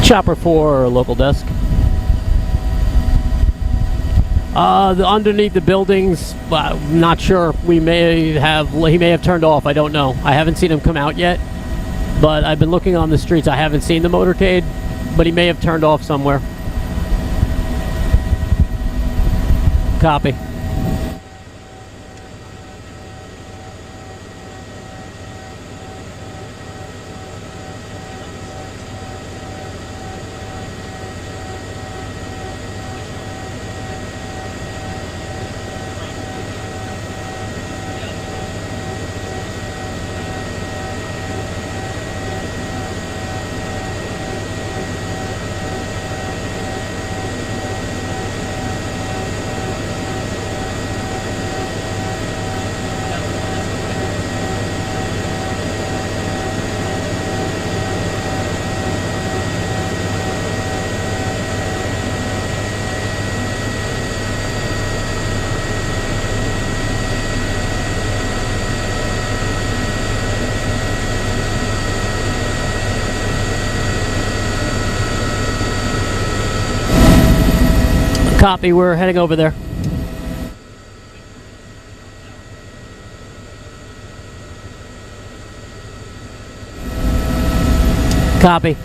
Speaker 16: Chopper 4, local desk. Underneath the buildings, not sure. He may have turned off. I don't know. I haven't seen him come out yet, but I've been looking on the streets. I haven't seen the motorcade, but he may have turned off somewhere. Copy. Copy, we're heading over there. Copy.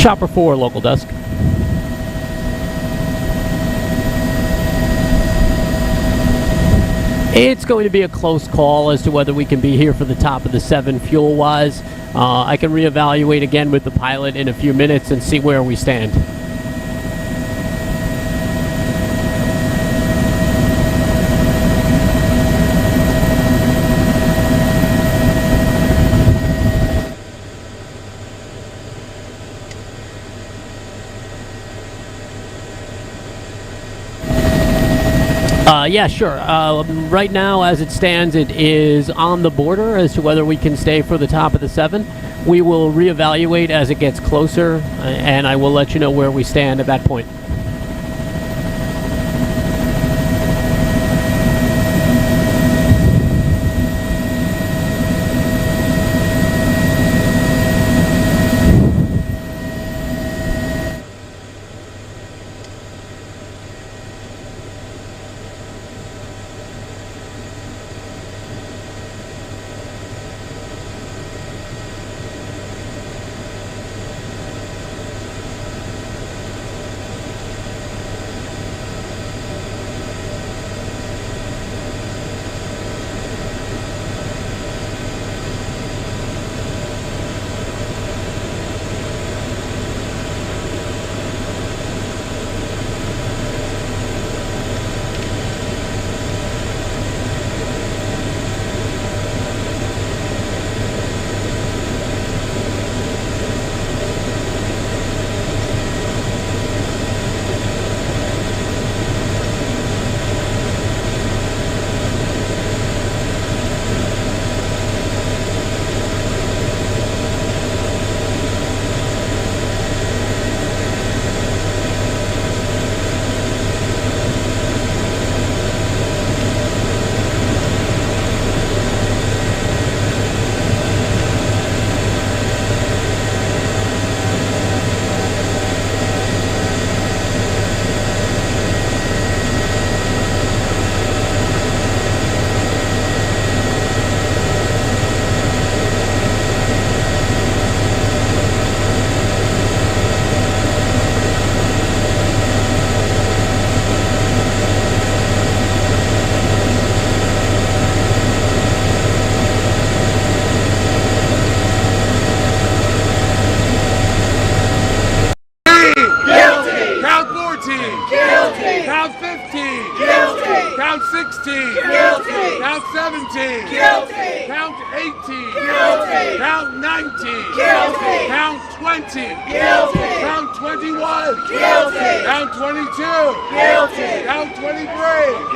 Speaker 16: Chopper 4, local desk. It's going to be a close call as to whether we can be here for the top of the 7 fuel-wise. I can reevaluate again with the pilot in a few minutes and see where we stand. Yeah, sure. Right now, as it stands, it is on the border as to whether we can stay for the top of the 7. We will reevaluate as it gets closer, and I will let you know where we stand at that point.
Speaker 2: Count 15. Guilty. Count 16. Guilty. Count 17. Guilty. Count 18. Guilty. Count 19. Guilty. Count 20. Guilty. Count 21. Guilty. Count 22. Guilty. Count 23.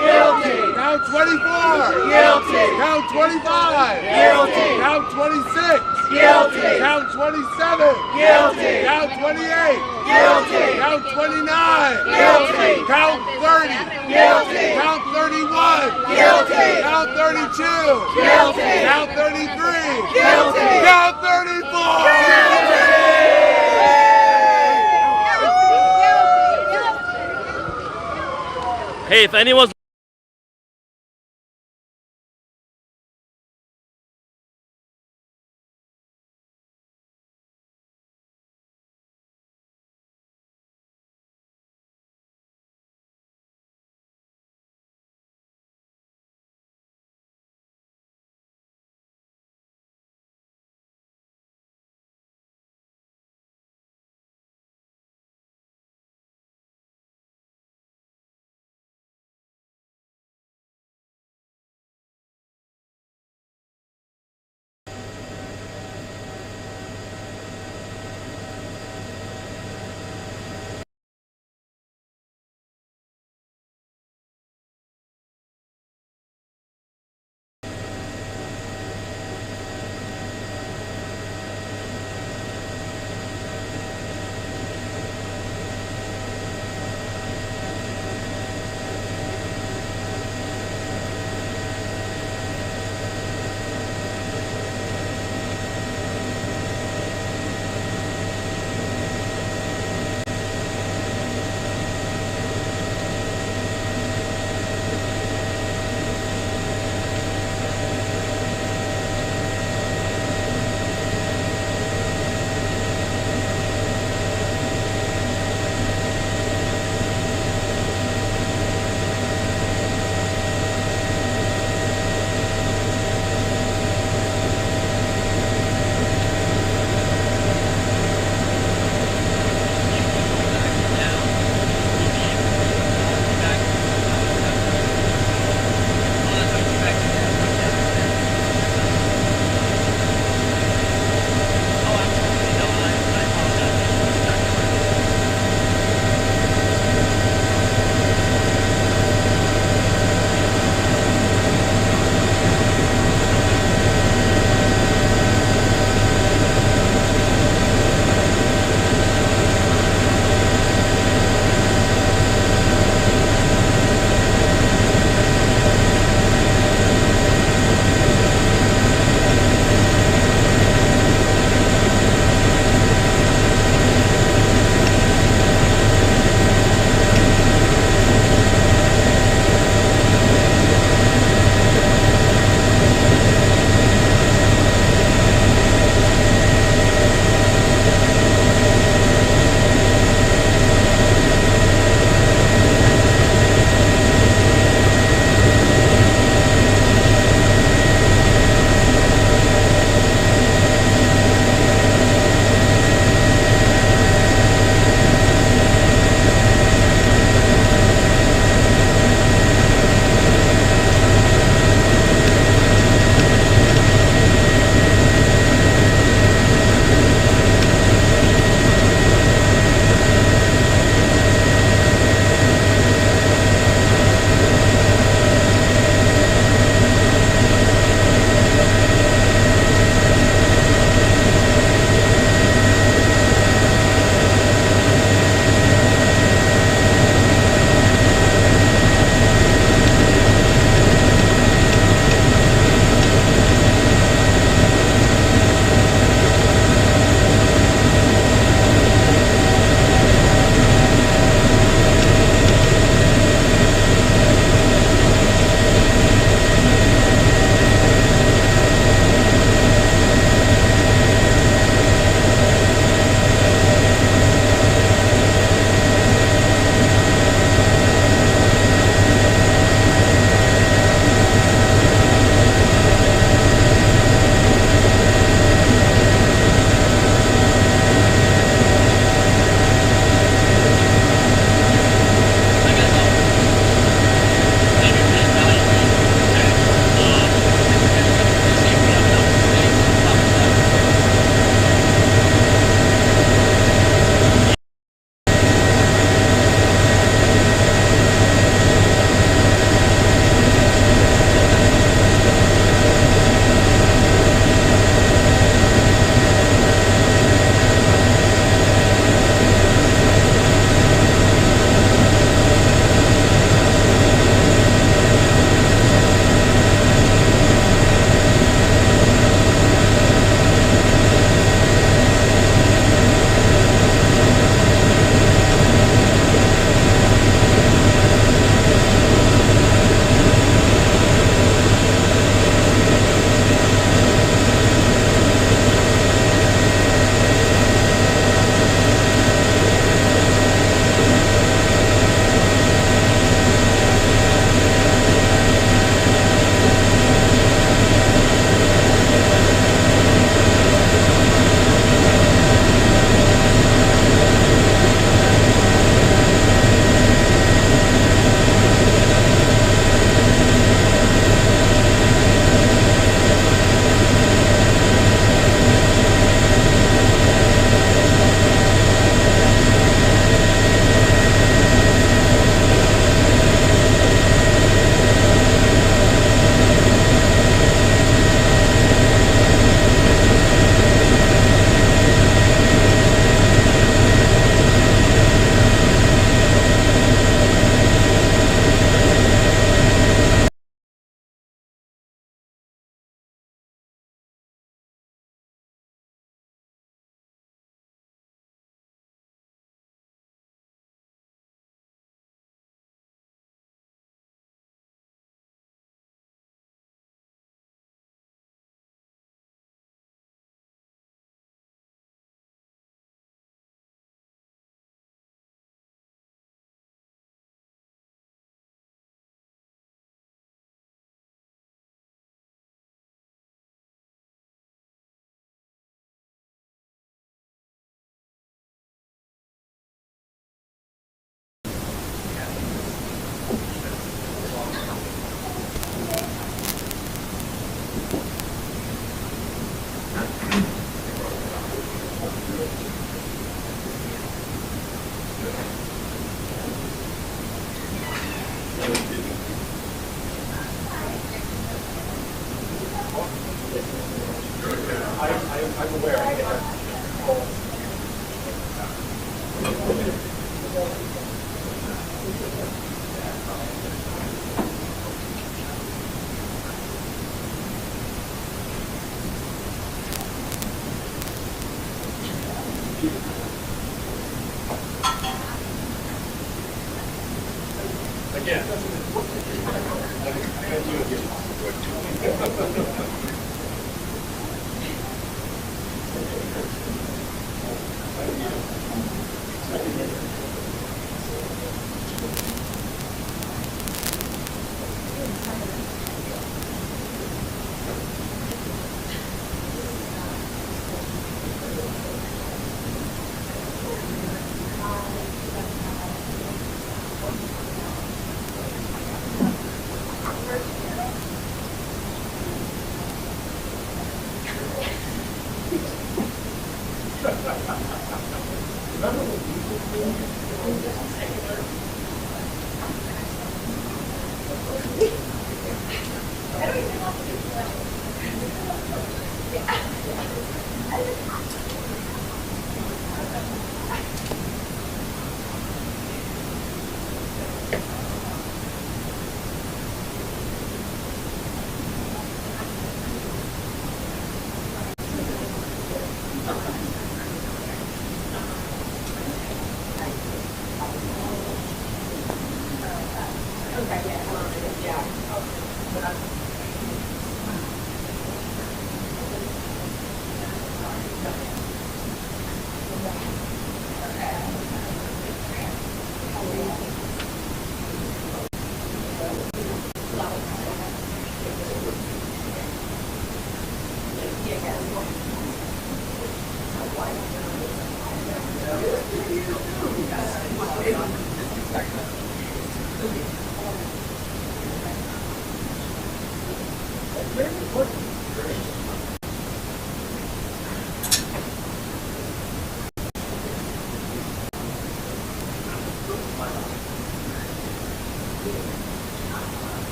Speaker 2: Guilty. Count 24. Guilty. Count 25. Guilty. Count 26. Guilty. Count 27. Guilty. Count 28. Guilty. Count 29. Guilty. Count 30. Guilty. Count 31. Guilty. Count 32. Guilty. Count 33. Guilty. Count 34.
Speaker 17: Hey, if anyone's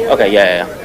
Speaker 18: Okay, yeah.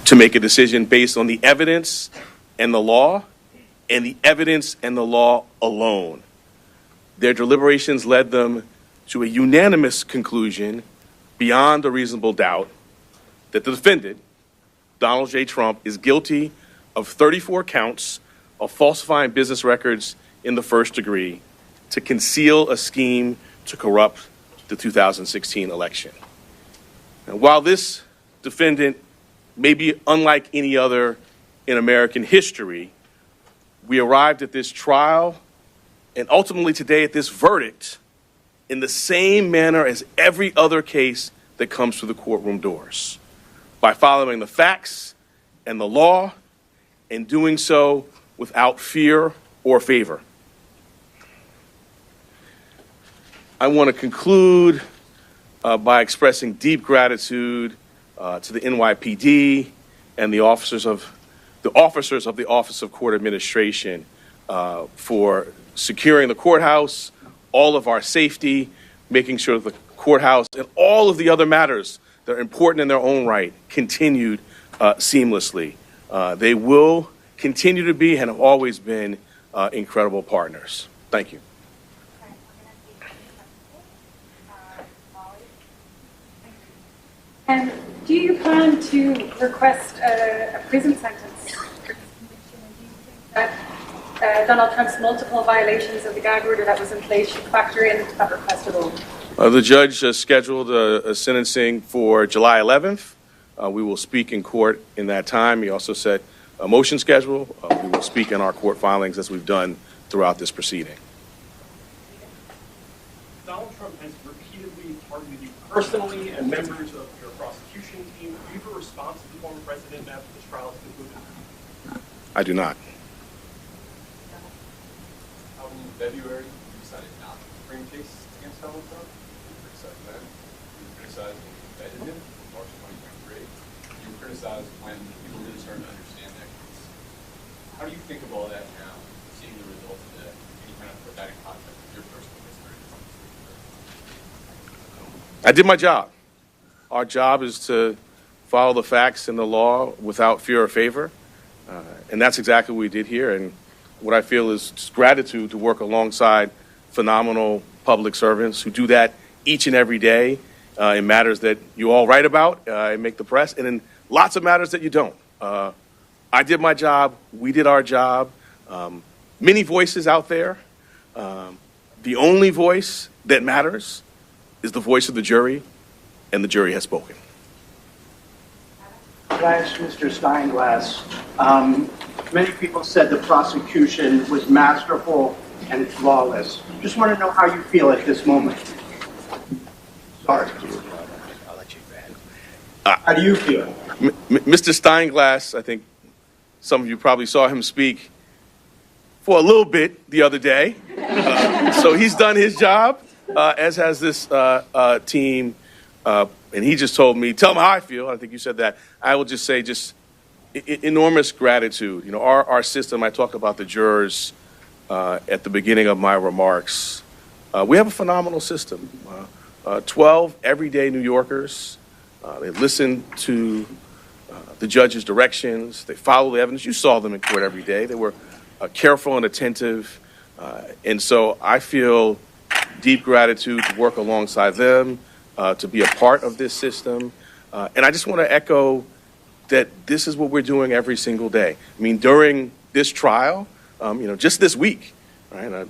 Speaker 18: to make a decision based on the evidence and the law, and the evidence and the law alone. Their deliberations led them to a unanimous conclusion, beyond a reasonable doubt, that the defendant, Donald J. Trump, is guilty of 34 counts of falsifying business records in the first degree to conceal a scheme to corrupt the 2016 election. And while this defendant may be unlike any other in American history, we arrived at this trial and ultimately today at this verdict in the same manner as every other case that comes through the courtroom doors, by following the facts and the law and doing so without fear or favor. I want to conclude by expressing deep gratitude to the NYPD and the officers of the Office of Court Administration for securing the courthouse, all of our safety, making sure that the courthouse and all of the other matters that are important in their own right continued seamlessly. They will continue to be and have always been incredible partners. Thank you.
Speaker 19: And do you plan to request a prison sentence for this conviction? And do you think that Donald Trump's multiple violations of the gag order that was in place should factor into that request at all?
Speaker 18: The judge scheduled a sentencing for July 11th. We will speak in court in that time. He also set a motion schedule. We will speak in our court filings as we've done throughout this proceeding.
Speaker 20: Donald Trump has repeatedly targeted you personally and members of your prosecution team. Do you have a response to the former president after this trial is concluded?
Speaker 18: I do not.
Speaker 21: In February, you decided not to bring a case against Donald Trump. You criticized that. You criticized when you indicted him in March 2023. You criticized when people really started to understand that case. How do you think of all that now, seeing the results of that? Can you kind of put that in context with your personal history?
Speaker 18: I did my job. Our job is to follow the facts and the law without fear or favor. And that's exactly what we did here. And what I feel is just gratitude to work alongside phenomenal public servants who do that each and every day in matters that you all write about and make the press, and in lots of matters that you don't. I did my job. We did our job. Many voices out there. The only voice that matters is the voice of the jury, and the jury has spoken.
Speaker 22: Could I ask Mr. Steinglass, many people said the prosecution was masterful and flawless. Just want to know how you feel at this moment. Sorry.
Speaker 1: I'll let you back.
Speaker 22: How do you feel?
Speaker 18: Mr. Steinglass, I think some of you probably saw him speak for a little bit the other day. So he's done his job, as has this team. And he just told me, tell him how I feel. I think you said that. I will just say enormous gratitude. You know, our system, I talk about the jurors at the beginning of my remarks. We have a phenomenal system. 12 everyday New Yorkers. They listen to the judge's directions. They follow the evidence. You saw them in court every day. They were careful and attentive. And so I feel deep gratitude to work alongside them, to be a part of this system. And I just want to echo that this is what we're doing every single day. I mean, during this trial, just this week, right,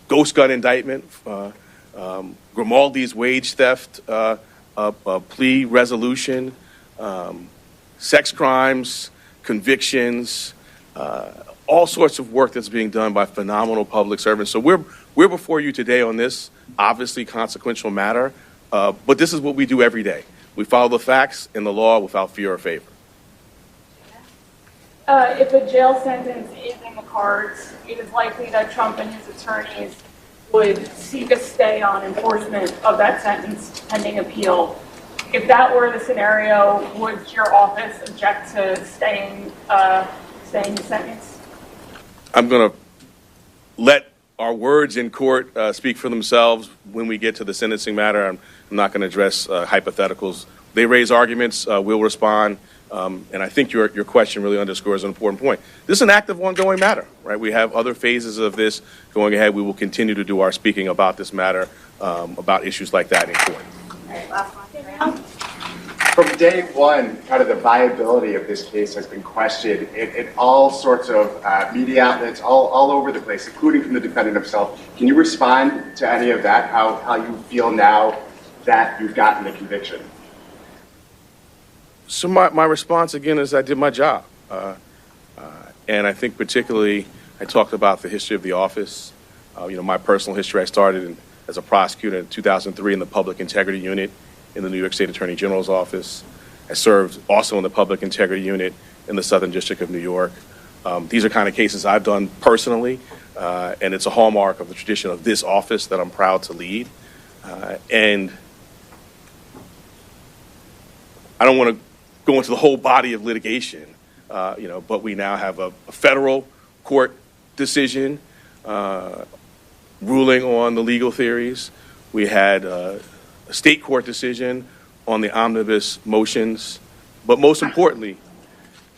Speaker 18: ghost gun indictment, Grimaldi's wage theft plea resolution, sex crimes, convictions, all sorts of work that's being done by phenomenal public servants. So we're before you today on this obviously consequential matter, but this is what we do every day. We follow the facts and the law without fear or favor.
Speaker 19: If a jail sentence is in the cards, it is likely that Trump and his attorneys would seek a stay on enforcement of that sentence pending appeal. If that were the scenario, would your office object to staying the sentence?
Speaker 18: I'm going to let our words in court speak for themselves when we get to the sentencing matter. I'm not going to address hypotheticals. They raise arguments, we'll respond. And I think your question really underscores an important point. This is an active, ongoing matter, right? We have other phases of this going ahead. We will continue to do our speaking about this matter, about issues like that in court.
Speaker 3: All right, last one. From day one, kind of the viability of this case has been questioned in all sorts of media outlets, all over the place, including from the defendant himself. Can you respond to any of that, how you feel now that you've gotten the conviction?
Speaker 18: So my response, again, is I did my job. And I think particularly I talked about the history of the office. My personal history, I started as a prosecutor in 2003 in the Public Integrity Unit in the New York State Attorney General's office. I served also in the Public Integrity Unit in the Southern District of New York. These are kind of cases I've done personally, and it's a hallmark of the tradition of this office that I'm proud to lead. And I don't want to go into the whole body of litigation, but we now have a federal court decision ruling on the legal theories. We had a state court decision on the omnibus motions. But most importantly,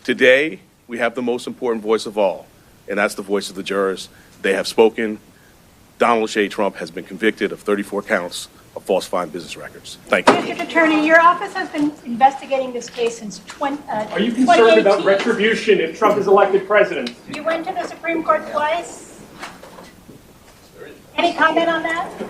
Speaker 18: today we have the most important voice of all, and that's the voice of the jurors. They have spoken. Donald J. Trump has been convicted of 34 counts of falsifying business records. Thank you.
Speaker 7: District Attorney, your office has been investigating this case since 2018.
Speaker 20: Are you concerned about retribution if Trump is elected president?
Speaker 7: You went to the Supreme Court twice. Any comment on that?